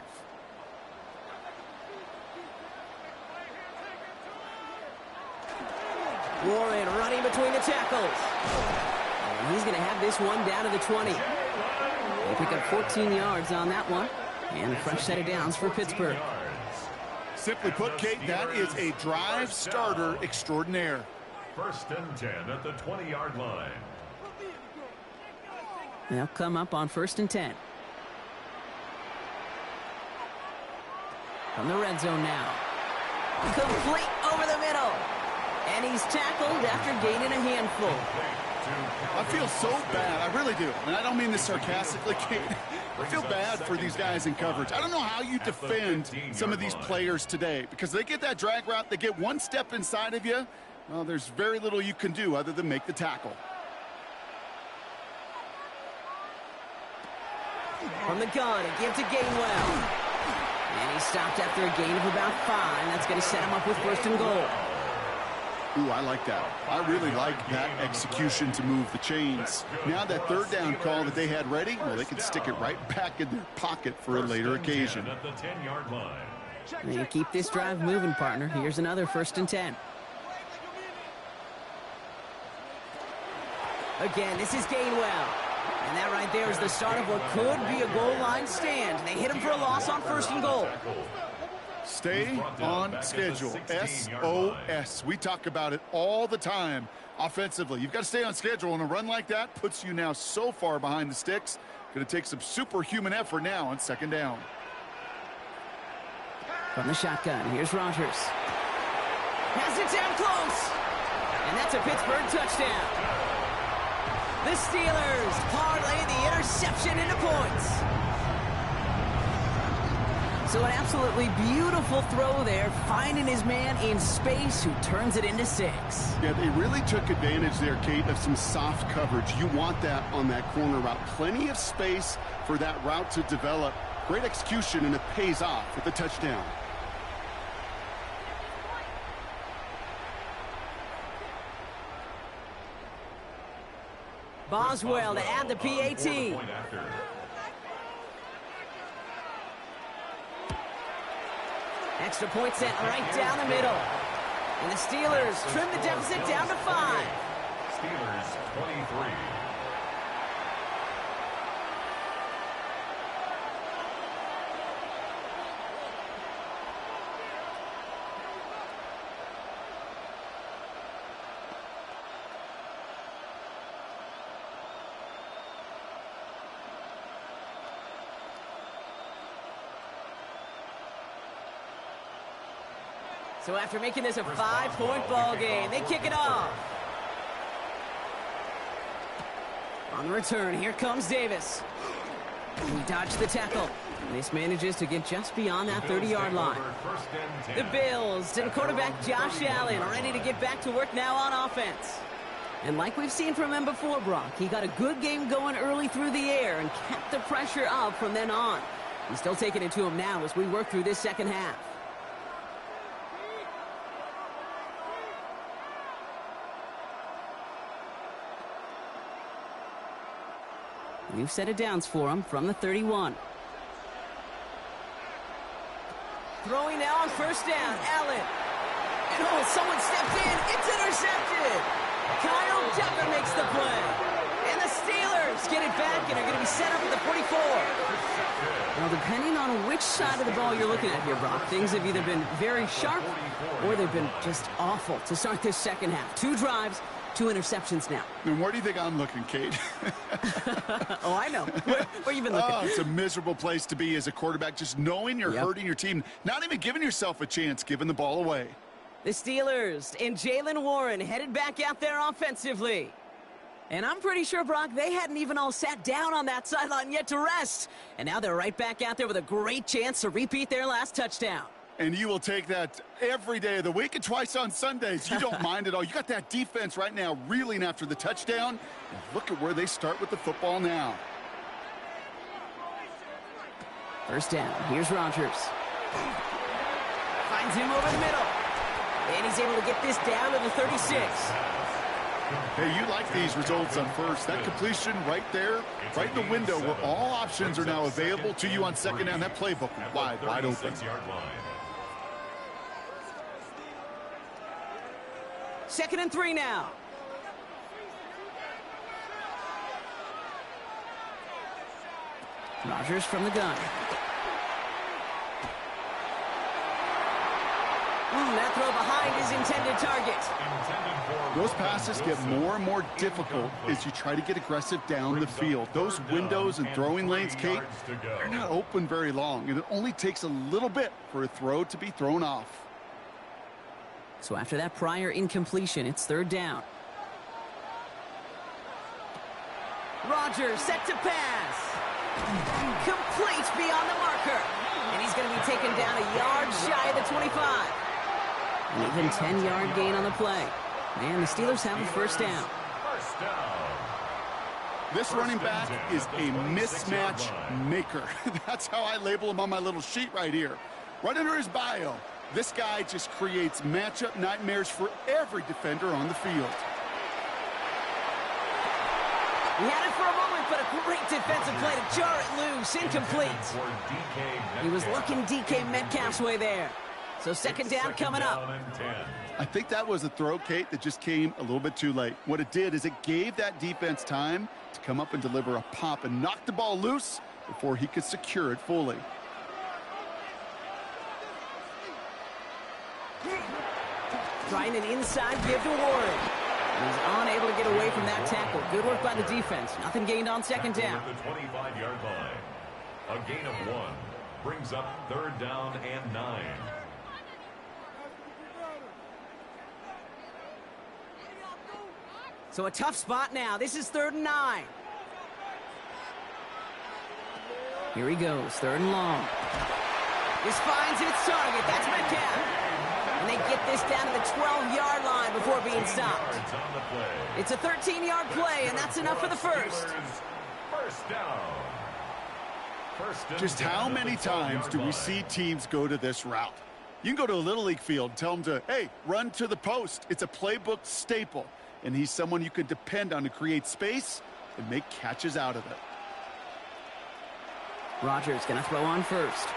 S1: Warren running between the tackles. And he's going to have this one down to the 20. They pick up 14 yards on that one. And a fresh set of downs for Pittsburgh.
S3: Simply put, Kate, that is a drive starter extraordinaire.
S2: 1st and 10 at the 20-yard line.
S1: They'll come up on 1st and 10. From the red zone now. Complete over the middle. And he's tackled after gaining a handful.
S3: I feel so bad. I really do. And I don't mean this sarcastically, Kate. I feel bad for these guys in coverage. I don't know how you defend some of these players today because they get that drag route, they get one step inside of you. Well, there's very little you can do other than make the tackle.
S1: From the gun, a give to Gainwell. And he stopped after a gain of about 5. That's going to set him up with 1st and goal.
S3: Ooh, I like that. I really like that execution to move the chains. Now that 3rd down call that they had ready, well, they can stick it right back in their pocket for a later occasion.
S2: At the 10-yard line.
S1: They keep this drive moving, partner. Here's another 1st and 10. Again, this is Gainwell. And that right right there is the start of what could be a goal line stand. They hit him for a loss on 1st and goal.
S3: Stay on schedule. SOS. We talk about it all the time offensively. You've got to stay on schedule, and a run like that puts you now so far behind the sticks. Going to take some superhuman effort now on 2nd down.
S1: From the shotgun, here's Rodgers. Has it down close. And that's a Pittsburgh touchdown. The Steelers parlay the interception into points. So an absolutely beautiful throw there, finding his man in space who turns it into 6.
S6: Yeah, they really took advantage there, Kate, of some soft coverage. You want that on that corner route. Plenty of space for that route to develop. Great execution, and it pays off with the touchdown.
S1: Boswell to add the PAT. Extra point sent right down the middle. And the Steelers trim the deficit down to 5.
S2: Steelers 23.
S1: So after making this a 5-point ball game, they kick it off. On the return, here comes Davis. He dodged the tackle. This manages to get just beyond that 30-yard line. The Bills and quarterback Josh Allen are ready to get back to work now on offense. And like we've seen from him before, Brock, he got a good game going early through the air and kept the pressure up from then on. He's still taking it to him now as we work through this second half. We've set it downs for him from the 31. Throwing now on 1st down, Allen. And oh, someone stepped in. It's intercepted. Kyle Decker makes the play. And the Steelers get it back and are going to be set up at the 44. Now, depending on which side of the ball you're looking at here, Brock, things have either been very sharp or they've been just awful to start this second half. 2 drives, 2 interceptions now.
S3: And where do you think I'm looking, Kate?
S1: Oh, I know. Where you been looking?
S3: Oh, it's a miserable place to be as a quarterback, just knowing you're hurting your team, not even giving yourself a chance, giving the ball away.
S1: The Steelers and Jaylen Warren headed back out there offensively. And I'm pretty sure, Brock, they hadn't even all sat down on that sideline yet to rest. And now they're right back out there with a great chance to repeat their last touchdown.
S3: And you will take that every day of the week and twice on Sundays. You don't mind at all. You got that defense right now reeling after the touchdown. And look at where they start with the football now.
S1: 1st down. Here's Rodgers. Finds him over the middle. And he's able to get this down to the 36.
S3: Hey, you like these results on 1st. That completion right there, right in the window where all options are now available to you on 2nd down. That playbook wide open.
S1: 2nd and 3 now. Rodgers from the gun. That throw behind his intended target.
S3: Those passes get more and more difficult as you try to get aggressive down the field. Those windows and throwing lanes, Kate, they're not open very long, and it only takes a little bit for a throw to be thrown off.
S1: So after that prior incompletion, it's 3rd down. Rodgers set to pass. Complete beyond the marker. And he's going to be taken down a yard shy of the 25. An even 10-yard gain on the play. And the Steelers have a 1st down.
S3: This running back is a mismatch maker. That's how I label him on my little sheet right here. Right under his bio, this guy just creates matchup nightmares for every defender on the field.
S1: He had it for a moment, but a great defensive play to jar it loose. Incomplete. He was looking DK Metcalf's way there. So 2nd down coming up.
S6: I think that was a throw, Kate, that just came a little bit too late. What it did is it gave that defense time to come up and deliver a pop and knock the ball loose before he could secure it fully.
S1: Trying an inside give to Warren. He's unable to get away from that tackle. Good work by the defense. Nothing gained on second down.
S2: At the 25-yard line. A gain of 1 brings up 3rd down and 9.
S1: So a tough spot now. This is 3rd and 9. Here he goes, 3rd and long. This finds its target. That's Metcalf. And they get this down to the 12-yard line before being stopped. It's a 13-yard play, and that's enough for the first.
S2: First down.
S6: Just how many times do we see teams go to this route? You can go to a Little League field, tell them to, hey, run to the post. It's a playbook staple, and he's someone you can depend on to create space and make catches out of it.
S1: Rodgers going to throw on first.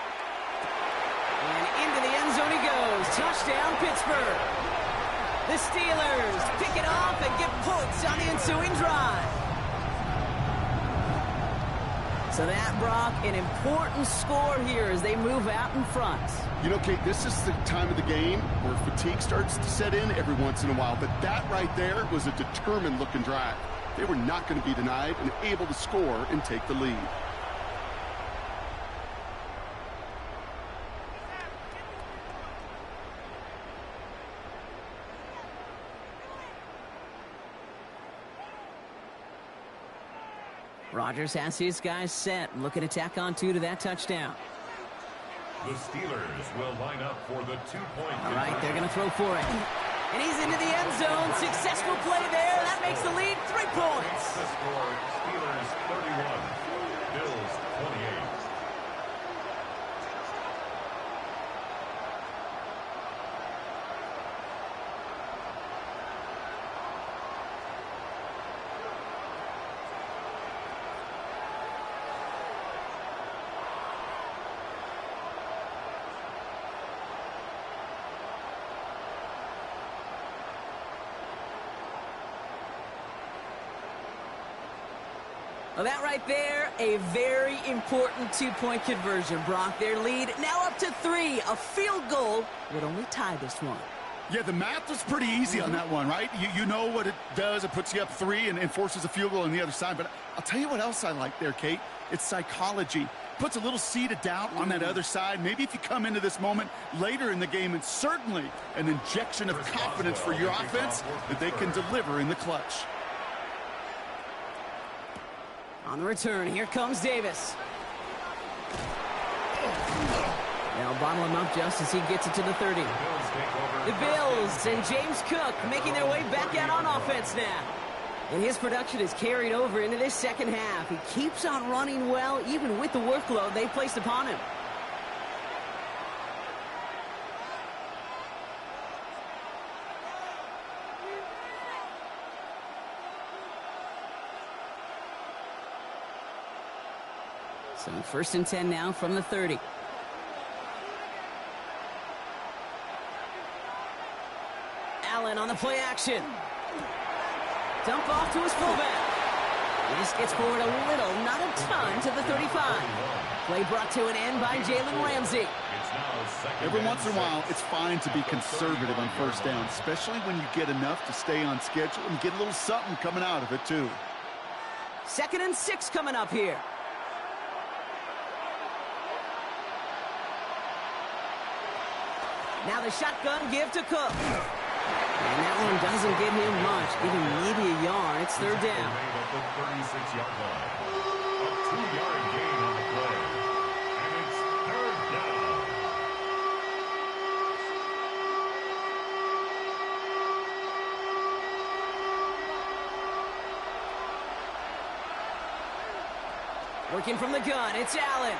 S1: And into the end zone he goes. Touchdown, Pittsburgh. The Steelers pick it off and get points on the ensuing drive. So that, Brock, an important score here as they move out in front.
S6: You know, Kate, this is the time of the game where fatigue starts to set in every once in a while. But that right there was a determined-looking drive. They were not going to be denied and able to score and take the lead.
S1: Rodgers has his guys set. Looking to tack on 2 to that touchdown.
S2: The Steelers will line up for the 2-point.
S1: All right, they're going to throw for it. And he's into the end zone. Successful play there. That makes the lead 3 points.
S2: The score, Steelers 31, Bills 28.
S1: Well, that right there, a very important 2-point conversion, Brock. Their lead now up to 3. A field goal would only tie this one.
S6: Yeah, the math was pretty easy on that one, right? You know what it does. It puts you up 3 and forces a field goal on the other side. But I'll tell you what else I like there, Kate. It's psychology. Puts a little seed of doubt on that other side. Maybe if you come into this moment later in the game, it's certainly an injection of confidence for your offense that they can deliver in the clutch.
S1: On the return, here comes Davis. They'll bottle him up just as he gets it to the 30. The Bills and James Cook making their way back out on offense now. And his production is carried over into this second half. He keeps on running well, even with the workload they placed upon him. So 1st and 10 now from the 30. Allen on the play action. Dump off to his fullback. This gets forward a little, not a ton, to the 35. Play brought to an end by Jalen Ramsey.
S6: Every once in a while, it's fine to be conservative on 1st down, especially when you get enough to stay on schedule and get a little something coming out of it, too.
S1: 2nd and 6 coming up here. Now the shotgun give to Cook. And that one doesn't give him much, giving maybe a yard. It's 3rd down.
S2: The 36-yard line. A 2-yard gain on the play. And it's 3rd down.
S1: Working from the gun, it's Allen.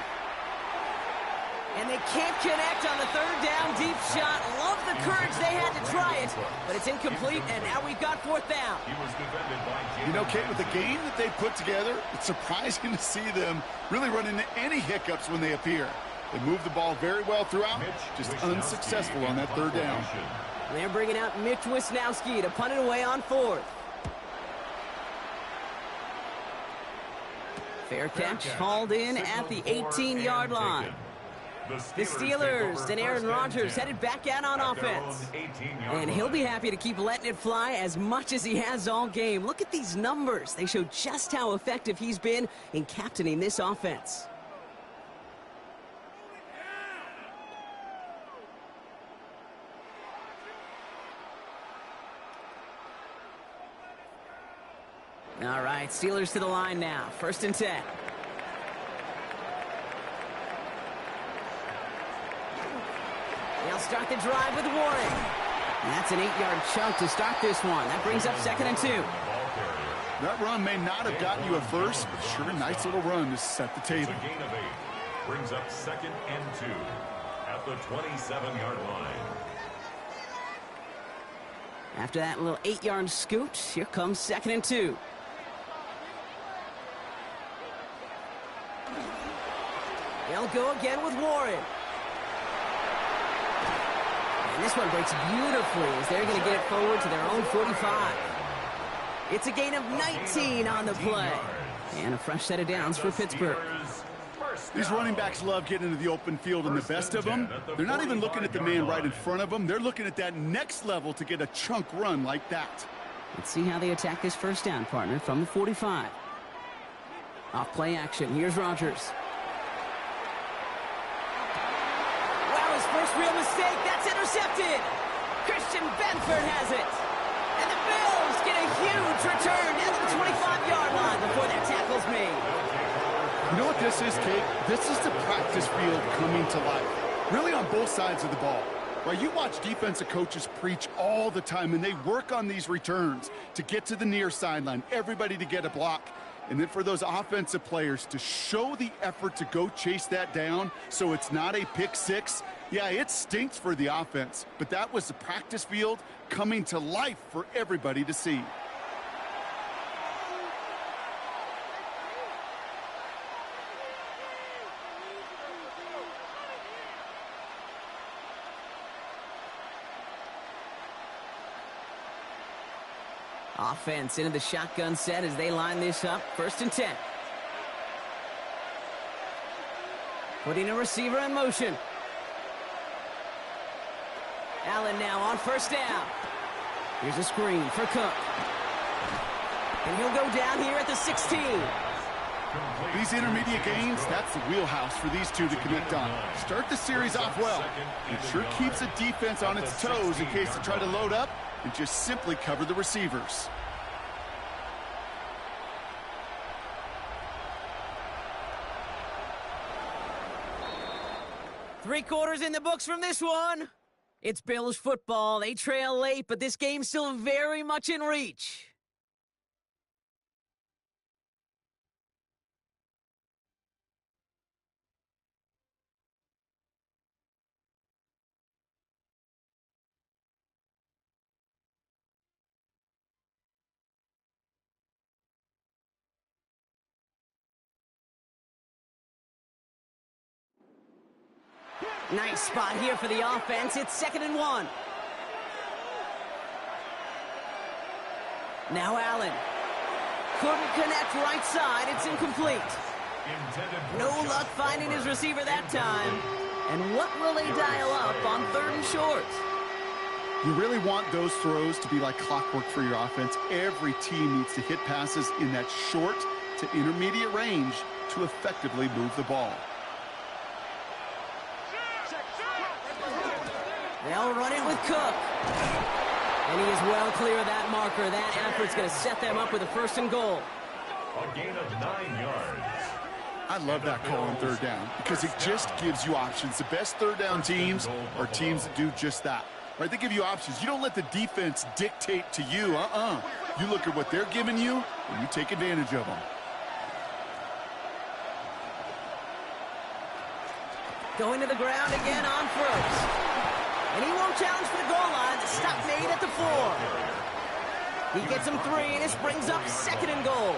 S1: And they can't connect on the 3rd down deep shot. Love the courage they had to try it, but it's incomplete, and now we've got 4th down.
S2: He was defended by
S6: You know, Kate, with the game that they put together, it's surprising to see them really run into any hiccups when they appear. They move the ball very well throughout, just unsuccessful on that 3rd down.
S1: They're bringing out Mitch Wisnowski to punt it away on 4th. Fair catch hauled in at the 18-yard line. The Steelers and Aaron Rodgers headed back out on offense. And he'll be happy to keep letting it fly as much as he has all game. Look at these numbers. They show just how effective he's been in captaining this offense. All right, Steelers to the line now. 1st and 10. They'll start the drive with Warren. And that's an 8-yard chunk to start this one. That brings up 2nd and 2.
S6: That run may not have gotten you a first, but sure a nice little run to set the table.
S2: It's a gain of 8. Brings up 2nd and 2 at the 27-yard line.
S1: After that little 8-yard scoot, here comes 2nd and 2. They'll go again with Warren. And this one breaks beautifully as they're going to get it forward to their own 45. It's a gain of 19 on the play. And a fresh set of downs for Pittsburgh.
S6: These running backs love getting into the open field, and the best of them, they're not even looking at the man right in front of them. They're looking at that next level to get a chunk run like that.
S1: Let's see how they attack this first down, partner, from the 45. Off play action. Here's Rodgers. First real mistake, that's intercepted. Christian Benford has it. And the Bills get a huge return down to the 25-yard line before that tackle's made.
S6: You know what this is, Kate? This is the practice field coming to life. Really on both sides of the ball. Right, you watch defensive coaches preach all the time, and they work on these returns to get to the near sideline, everybody to get a block. And then for those offensive players to show the effort to go chase that down so it's not a pick six. Yeah, it stinks for the offense, but that was the practice field coming to life for everybody to see.
S1: Offense into the shotgun set as they line this up. 1st and 10. Putting a receiver in motion. Allen now on 1st down. Here's a screen for Cook. And he'll go down here at the 16.
S6: These intermediate gains, that's the wheelhouse for these two to connect on. Start the series off well. It sure keeps the defense on its toes in case they try to load up and just simply cover the receivers.
S1: Three quarters in the books from this one. It's Bills football. They trail late, but this game's still very much in reach. Nice spot here for the offense. It's 2nd and 1. Now Allen. Couldn't connect right side. It's incomplete. No luck finding his receiver that time. And what will they dial up on 3rd and short?
S6: You really want those throws to be like clockwork for your offense. Every team needs to hit passes in that short to intermediate range to effectively move the ball.
S1: They'll run it with Cook. And he is well clear of that marker. That effort's going to set them up with a 1st and goal.
S2: A gain of 9 yards.
S6: I love that call on 3rd down because it just gives you options. The best 3rd down teams are teams that do just that. Right? They give you options. You don't let the defense dictate to you. You look at what they're giving you, and you take advantage of them.
S1: Going to the ground again on 1st. And he won't challenge for the goal line. The stop made at the 4. He gets him 3, and this brings up 2nd and goal.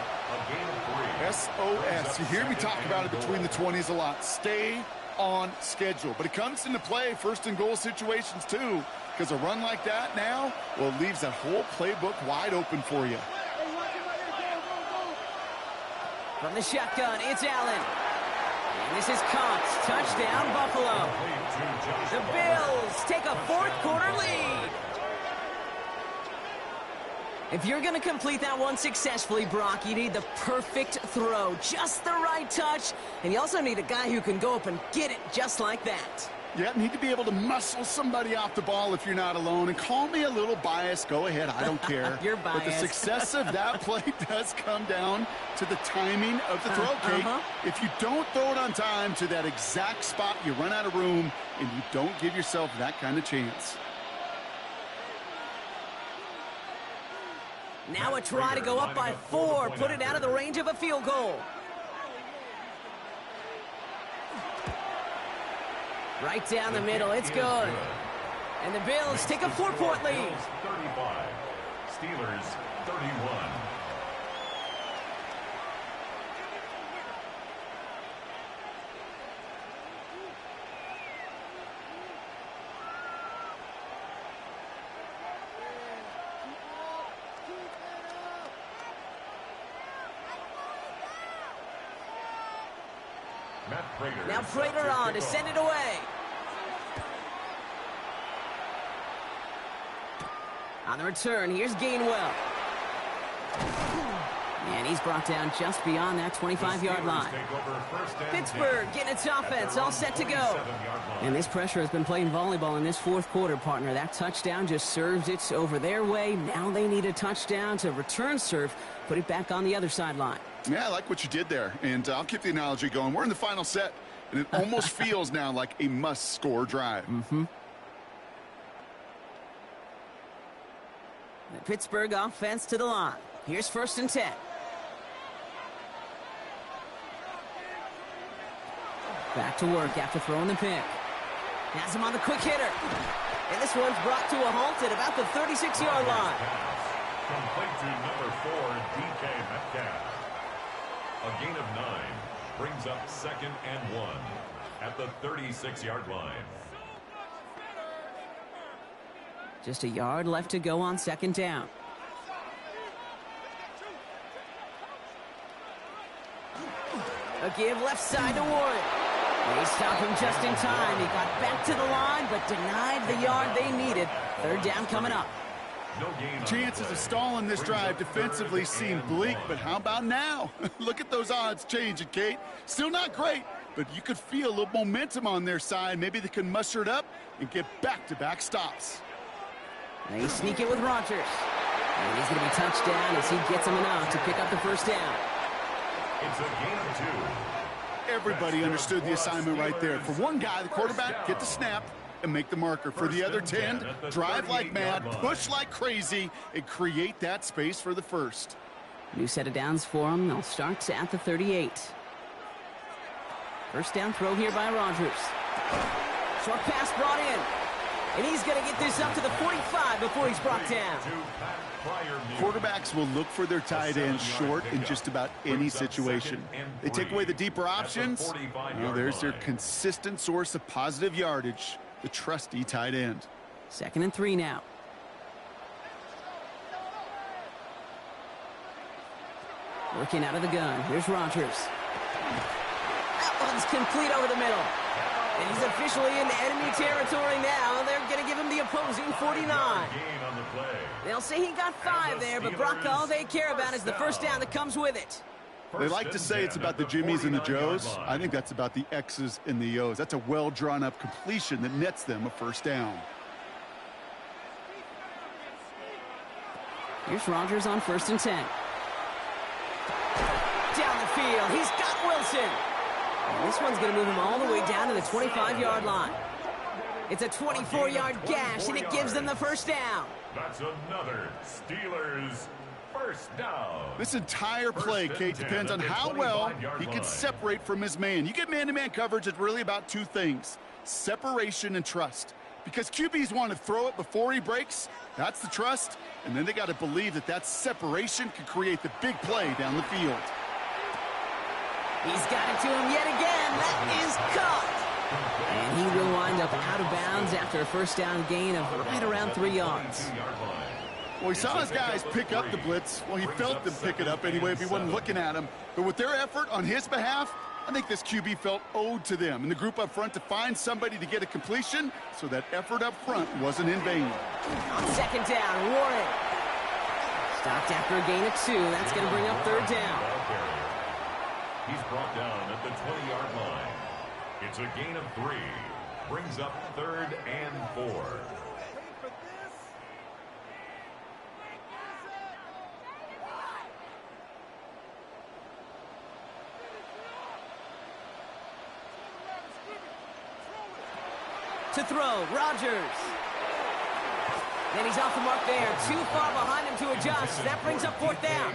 S6: SOS. You hear me talk about it between the 20s a lot. Stay
S3: on schedule. But it comes into play first and goal situations too, because a run like that now, well, it leaves that whole playbook wide open for you.
S1: From the shotgun, it's Allen. And this is Cox. Touchdown, Buffalo. The Bills take a fourth-quarter lead. If you're going to complete that one successfully, Brock, you need the perfect throw, just the right touch, and you also need a guy who can go up and get it just like that.
S3: Yeah, need to be able to muscle somebody off the ball if you're not alone. And call me a little biased. Go ahead. I don't care.
S1: You're biased.
S3: But the success of that play does come down to the timing of the throw, Kate. If you don't throw it on time to that exact spot, you run out of room, and you don't give yourself that kind of chance.
S1: Now a try to go up by 4, put it out of the range of a field goal. Right down the middle, it's good. And the Bills take a 4-point lead.
S2: 35, Steelers 31.
S1: Now Prater on to send it away. On the return, here's Gainwell. And he's brought down just beyond that 25-yard line. Pittsburgh getting its offense all set to go. And this pressure has been playing volleyball in this fourth quarter, partner. That touchdown just serves it over their way. Now they need a touchdown to return serve, put it back on the other sideline.
S3: Yeah, I like what you did there, and I'll keep the analogy going. We're in the final set, and it almost feels now like a must-score drive.
S1: The Pittsburgh offense to the line. Here's 1st and 10. Back to work after throwing the pick. Has him on the quick hitter. And this one's brought to a halt at about the 36-yard line.
S2: Complete to number 4, DK Metcalf. A gain of 9 brings up 2nd and 1 at the 36-yard line.
S1: Just a yard left to go on 2nd down. A give left side to Warren. They stop him just in time. He got back to the line, but denied the yard they needed. 3rd down coming up.
S3: Chances of stalling this drive defensively seem bleak, but how about now? Look at those odds changing, Kate. Still not great, but you could feel a little momentum on their side. Maybe they can muster it up and get back-to-back stops.
S1: They sneak it with Rodgers. And he's going to be touchdown as he gets him enough to pick up the 1st down.
S2: It's a gain of 2.
S3: Everybody understood the assignment right there. For one guy, the quarterback, get the snap and make the marker. For the other 10, drive like mad, push like crazy, and create that space for the 1st.
S1: New set of downs for him. They'll start at the 38. 1st down throw here by Rodgers. Short pass brought in. And he's going to get this up to the 45 before he's brought down.
S3: Quarterbacks will look for their tight ends short in just about any situation. They take away the deeper options. Well, there's their consistent source of positive yardage, the trusty tight end.
S1: 2nd and 3 now. Working out of the gun. Here's Rodgers. That one's complete over the middle. And he's officially in enemy territory now. They're going to give him the opposing 49. They'll say he got 5 there, but Brock, all they care about is the 1st down that comes with it.
S3: They like to say it's about the Jimmies and the Joes. I think that's about the X's and the O's. That's a well-drawn-up completion that nets them a 1st down.
S1: Here's Rodgers on 1st and 10. Down the field, he's got Wilson. And this one's going to move him all the way down to the 25-yard line. It's a 24-yard gash, and it gives them the 1st down.
S2: That's another Steelers 1st down.
S3: This entire play, Kate, depends on how well he can separate from his man. You get man-to-man coverage, it's really about 2 things, separation and trust. Because QBs want to throw it before he breaks, that's the trust, and then they got to believe that that separation can create the big play down the field.
S1: He's got it to him yet again. That is caught. And he will wind up out of bounds after a first down gain of right around 3 yards.
S3: Well, he saw his guys pick up the blitz. Well, he felt them pick it up anyway if he wasn't looking at him. But with their effort on his behalf, I think this QB felt owed to them and the group up front to find somebody to get a completion, so that effort up front wasn't in vain.
S1: On second down, Warren. Stopped after a gain of 2. That's going to bring up third down.
S2: He's brought down at the 20-yard line. It's a gain of 3. Brings up third and 4.
S1: To throw, Rodgers. And he's off the mark there. Too far behind him to adjust. That brings up fourth down.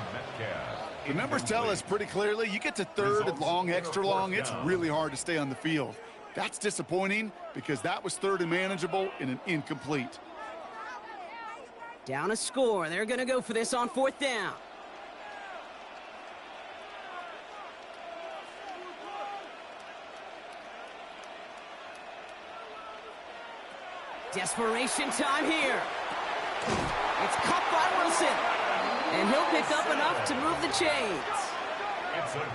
S3: The numbers tell us pretty clearly, you get to third and long, extra long, it's really hard to stay on the field. That's disappointing because that was third and manageable in an incomplete.
S1: Down a score. They're going to go for this on fourth down. Desperation time here. It's caught by Wilson. And he'll pick up enough to move the chains.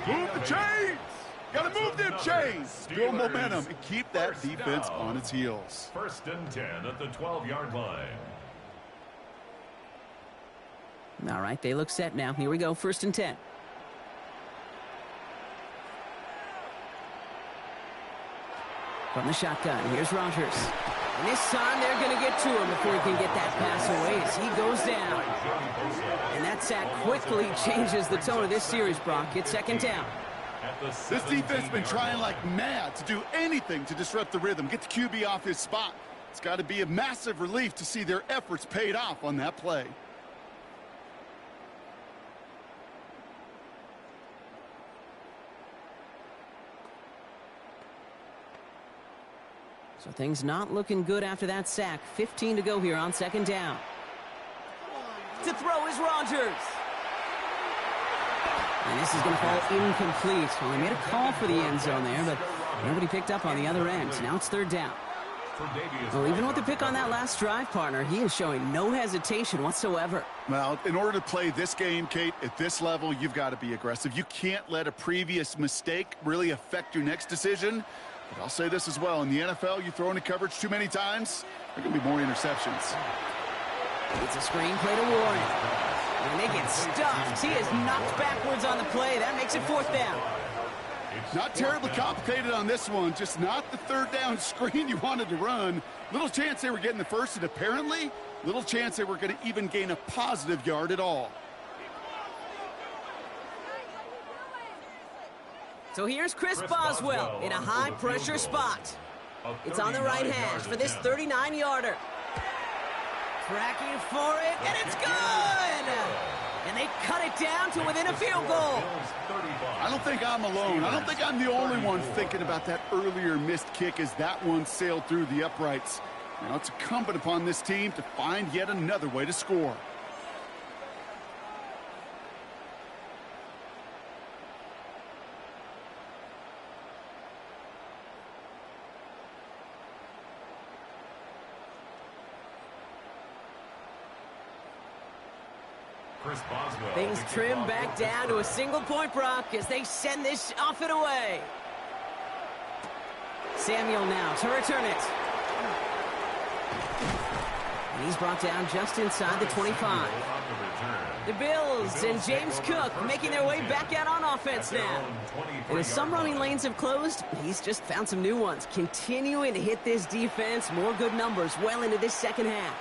S3: Move the chains! Got to move them chains! Build momentum and keep that defense on its heels.
S2: First and 10 at the 12-yard line.
S1: All right, they look set now. Here we go, first and 10. From the shotgun, here's Rodgers. And this time they're going to get to him before he can get that pass away as he goes down. And that sack quickly changes the tone of this series, Brock. It's second down.
S3: This defense has been trying like mad to do anything to disrupt the rhythm, get the QB off his spot. It's got to be a massive relief to see their efforts paid off on that play.
S1: So things not looking good after that sack. 15 to go here on second down. To throw is Rodgers. And this is going to fall incomplete. Well, they made a call for the end zone there, but nobody picked up on the other end. Now it's third down. Well, even with the pick on that last drive, partner, he is showing no hesitation whatsoever.
S3: Well, in order to play this game, Kate, at this level, you've got to be aggressive. You can't let a previous mistake really affect your next decision. But I'll say this as well. In the NFL, you throw into coverage too many times, there can be more interceptions.
S1: It's a screen play to Warren. And they get stuffed. He is knocked backwards on the play. That makes it fourth down.
S3: Not terribly complicated on this one. Just not the third down screen you wanted to run. Little chance they were getting the first, and apparently, little chance they were going to even gain a positive yard at all.
S1: So here's Chris Boswell in a high-pressure spot. It's on the right hash for this 39-yarder. Tracking for it, and it's good! And they cut it down to within a field goal.
S3: I don't think I'm alone. I don't think I'm the only one thinking about that earlier missed kick as that one sailed through the uprights. Now it's incumbent upon this team to find yet another way to score.
S1: Things trim back down to a single point, Brock, as they send this off and away. Samuel now to return it. And he's brought down just inside the 25. The Bills and James Cook making their way back out on offense now. And as some running lanes have closed, he's just found some new ones. Continuing to hit this defense, more good numbers well into this second half.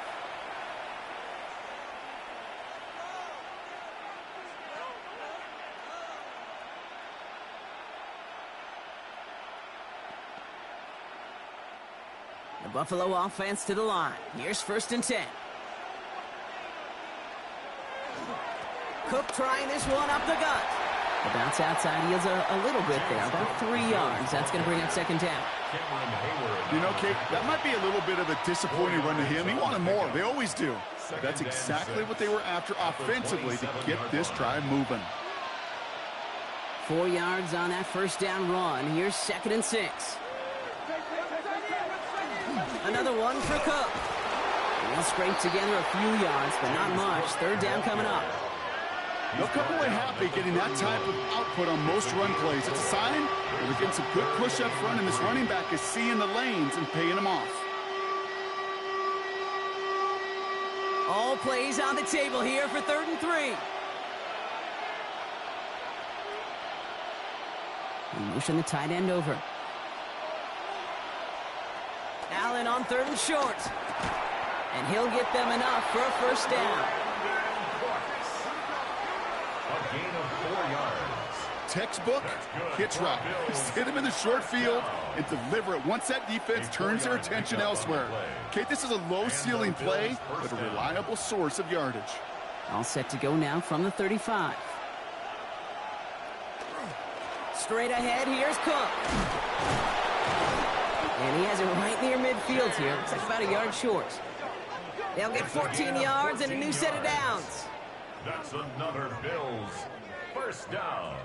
S1: Buffalo offense to the line. Here's first and 10. Cook trying this one up the gut. The bounce outside yields a little bit there, about 3 yards. That's going to bring up second down.
S3: You know, Kate, that might be a little bit of a disappointing run to him. He wanted more. They always do. But that's exactly what they were after offensively to get this drive moving.
S1: 4 yards on that first down run. Here's second and 6. Another one for Cook. He'll scrape together a few yards, but not much. Third down coming up.
S3: They'll come away happy getting that type of output on most run plays. It's a sign that they're getting some good push up front, and this running back is seeing the lanes and paying them off.
S1: All plays on the table here for 3rd and 3. We motion the tight end over. Allen on 3rd and short. And he'll get them enough for a first down.
S2: A gain of 4 yards.
S3: Textbook hitch route. Just hit him in the short field and deliver it once that defense turns their attention elsewhere. Okay, this is a low-ceiling play, but a reliable source of yardage.
S1: All set to go now from the 35. Straight ahead, here's Cook. And he has it right near midfield here. Looks like about a yard short. They'll get 14 yards and a new set of downs.
S2: That's another Bills first down.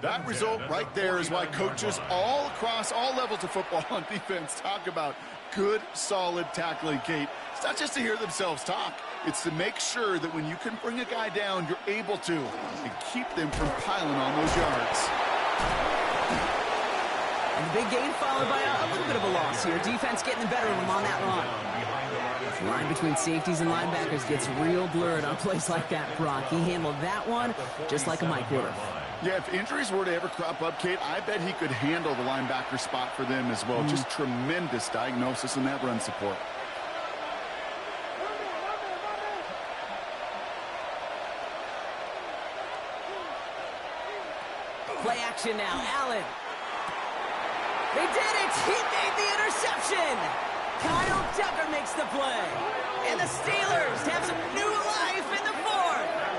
S3: That result right there is why coaches all across all levels of football and defense talk about good, solid tackling, Kate. It's not just to hear themselves talk. It's to make sure that when you can bring a guy down, you're able to and keep them from piling on those yards.
S1: And the big gain followed by a little bit of a loss here. Defense getting the better of them on that run. The line between safeties and linebackers gets real blurred on plays like that, Brock. He handled that one just like a Mike would have.
S3: Yeah, if injuries were to ever crop up, Kate, I bet he could handle the linebacker spot for them as well. Just tremendous diagnosis in that run support.
S1: Play action now. Allen. They did it! He made the interception! Kyle Tucker makes the play. And the Steelers have some new life in the 4th.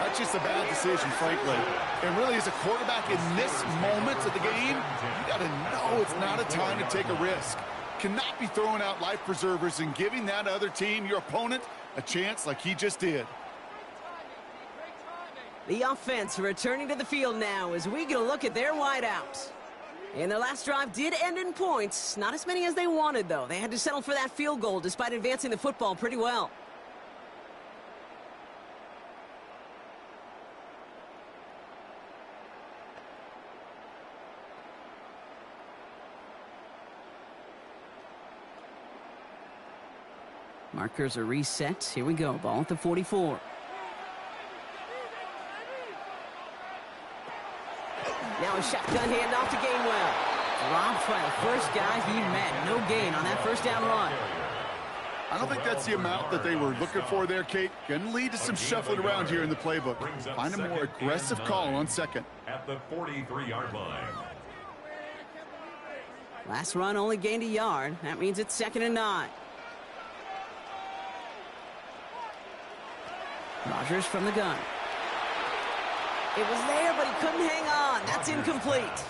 S3: That's just a bad decision, frankly. And really, as a quarterback in this moment of the game, you got to know it's not a time to take a risk. Cannot be throwing out life preservers and giving that other team, your opponent, a chance like he just did.
S1: The offense returning to the field now as we get a look at their wideouts. And their last drive did end in points. Not as many as they wanted, though. They had to settle for that field goal despite advancing the football pretty well. Markers are reset. Here we go. Ball at the 44. Now a shotgun handoff to Gainwell. Dropped by the first guy he met. No gain on that first down run.
S3: I don't think that's the amount that they were looking for there, Kate. Going to lead to some shuffling around here in the playbook. Find a more aggressive call on second.
S2: At the 43-yard line.
S1: Last run only gained a yard. That means it's 2nd and 9. Rodgers from the gun. It was there, but he couldn't hang on. That's incomplete.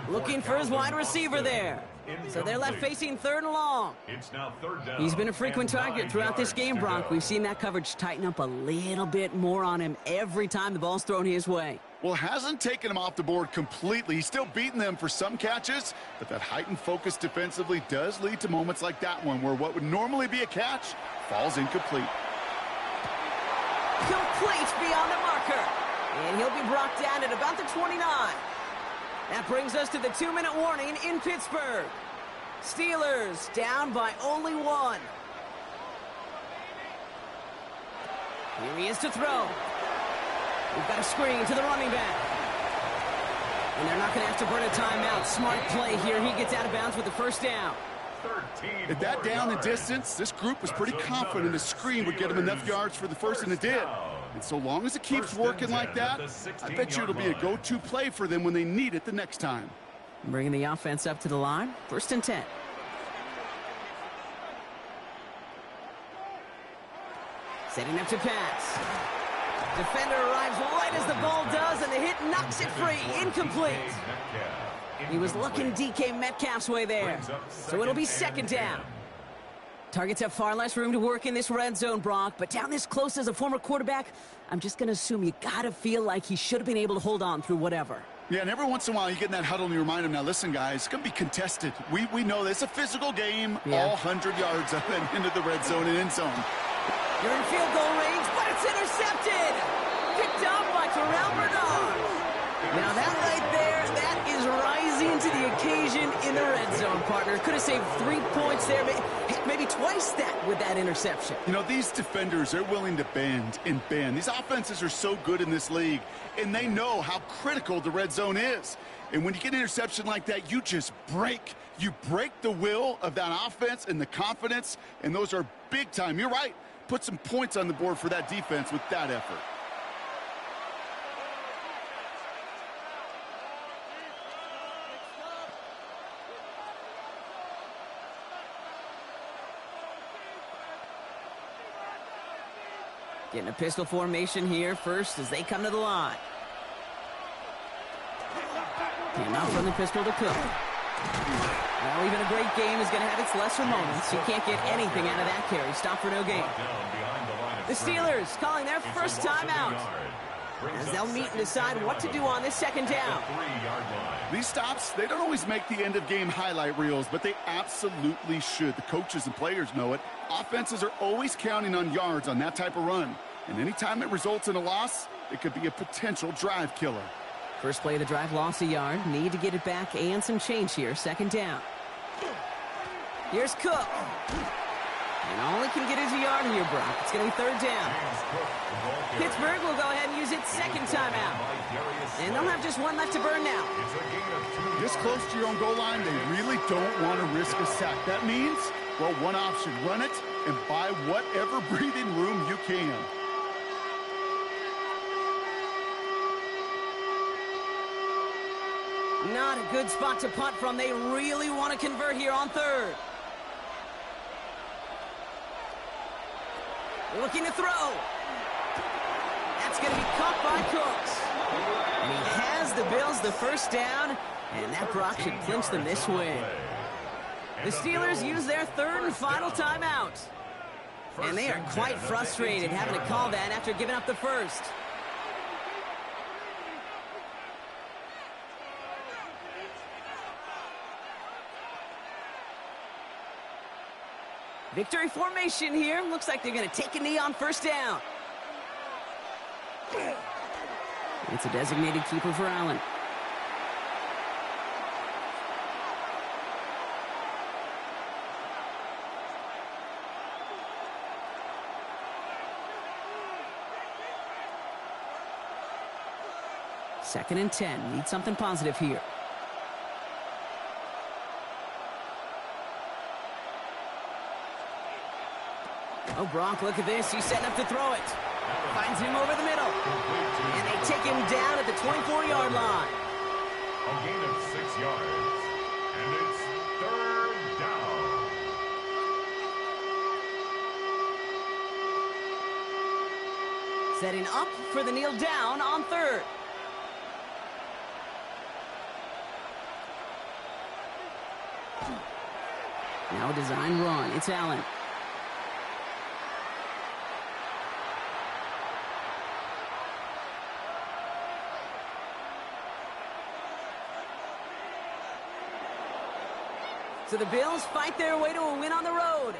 S1: Looking for his wide receiver there. So they're left facing 3rd and long.
S2: It's now 3rd down.
S1: He's been a frequent target throughout this game, Bronk. We've seen that coverage tighten up a little bit more on him every time the ball's thrown his way.
S3: Well, hasn't taken him off the board completely. He's still beating them for some catches, but that heightened focus defensively does lead to moments like that one where what would normally be a catch falls incomplete.
S1: Complete beyond the marker. And he'll be brought down at about the 29. That brings us to the 2-minute warning in Pittsburgh. Steelers down by only 1. Here he is to throw. We've got a screen to the running back. And they're not going to have to burn a timeout. Smart play here. He gets out of bounds with the first down.
S3: At that down and distance, this group was pretty confident the screen would get him enough yards for the first, and it did. And so long as it keeps working like that, I bet you it'll be a go-to play for them when they need it the next time.
S1: Bringing the offense up to the line. 1st and 10. Setting up to pass. Defender arrives right as the ball does, and the hit knocks it free. Incomplete. He was looking DK Metcalf's way there. So it'll be 2nd down. Targets have far less room to work in this red zone, Brock, but down this close as a former quarterback, I'm just going to assume you got to feel like he should have been able to hold on through whatever.
S6: Yeah, and every once in a while you get in that huddle and you remind them, now listen, guys, it's going to be contested. We know this. It's a physical game, all 100 yards up and into the red zone and end zone.
S1: You're in field goal range, but it's intercepted. Picked up by Terrell Bernard. Now that right there, that is rising to the occasion in the red zone, partner. Could have saved 3 points there, maybe twice that with that interception.
S6: You know, these defenders, they're willing to bend and bend. These offenses are so good in this league, and they know how critical the red zone is. And when you get an interception like that, you just break. You break the will of that offense and the confidence, and those are big time. You're right. Put some points on the board for that defense with that effort.
S1: Getting a pistol formation here first as they come to the line. Came out from the pistol to Cook. Well, even a great game is going to have its lesser moments. You can't get anything out of that carry. Stop for no gain. The Steelers calling their first timeout as they'll meet and decide what to do on this second down.
S6: These stops, they don't always make the end-of-game highlight reels, but they absolutely should. The coaches and players know it. Offenses are always counting on yards on that type of run. And anytime it results in a loss, it could be a potential drive killer.
S1: First play of the drive, lost a yard. Need to get it back and some change here. Second down. Here's Cook. And all he can get is a yard here, Brock. It's going to be third down. Pittsburgh will go ahead and use its second timeout. And they'll have just one left to burn now.
S6: This close to your own goal line, they really don't want to risk a sack. That means, well, one option, run it and buy whatever breathing room you can.
S1: Not a good spot to punt from. They really want to convert here on third. Looking to throw. That's going to be caught by Cooks. And he has the Bills the first down, and that Brock should clinch them this win. The Steelers use their third and final timeout. And they are quite frustrated having to call that after giving up the first. Victory formation here. Looks like they're going to take a knee on first down. It's a designated keeper for Allen. Second and 10. Need something positive here. Oh, Brock, look at this. He's setting up to throw it. Finds him over the middle. And they take him down at the 24-yard line.
S2: A gain of 6 yards. And it's third down.
S1: Setting up for the kneel down on third. Now a design run. It's Allen. So the Bills fight their way to a win on the road.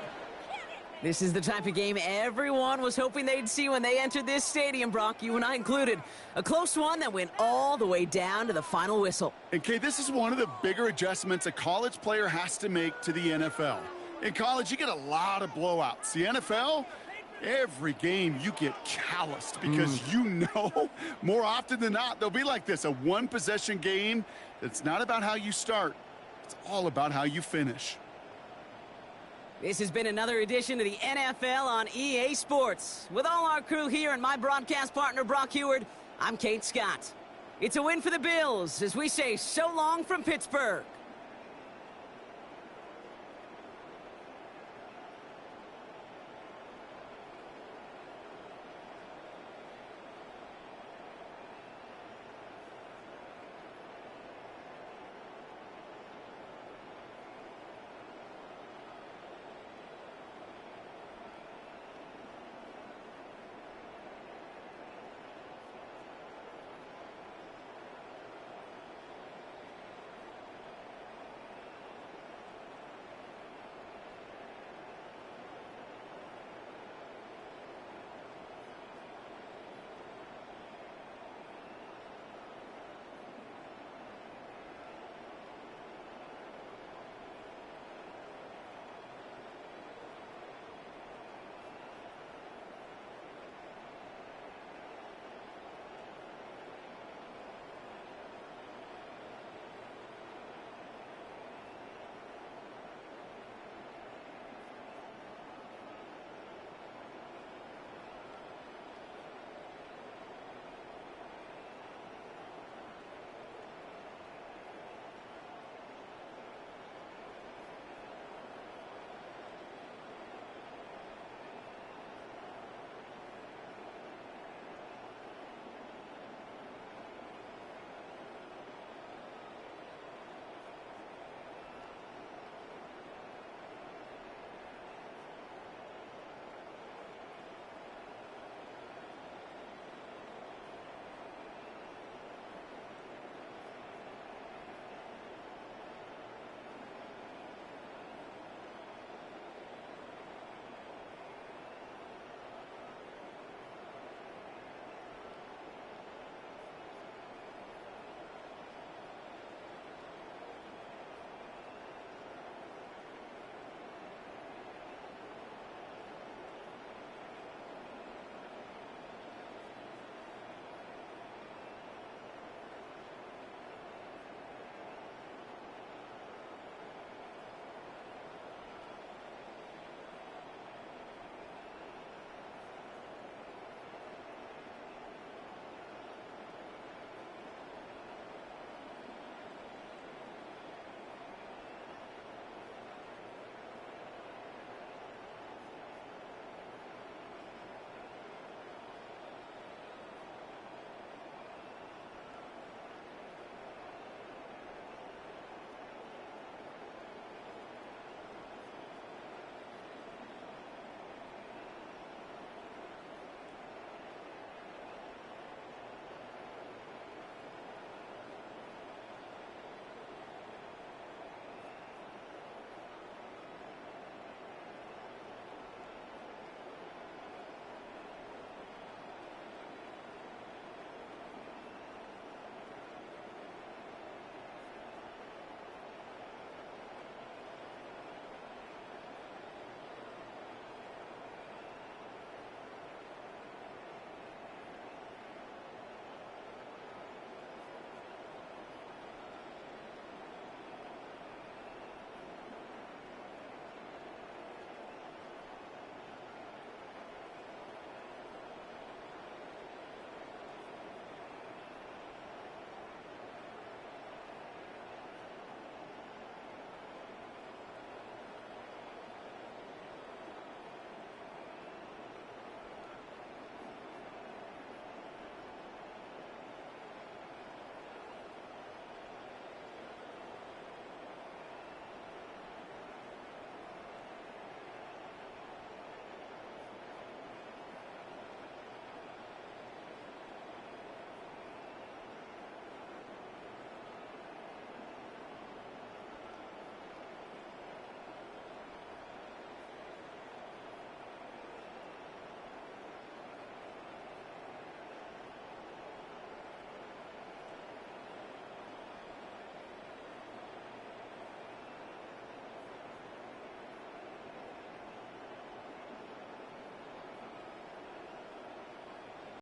S1: This is the type of game everyone was hoping they'd see when they entered this stadium, Brock, you and I included. A close one that went all the way down to the final whistle.
S6: And, Kay, this is one of the bigger adjustments a college player has to make to the NFL. In college, you get a lot of blowouts. The NFL, every game you get calloused because you know more often than not they'll be like this, a one-possession game that's not about how you start. It's all about how you finish.
S1: This has been another edition of the NFL on EA Sports. With all our crew here and my broadcast partner, Brock Heward, I'm Kate Scott. It's a win for the Bills as we say so long from Pittsburgh.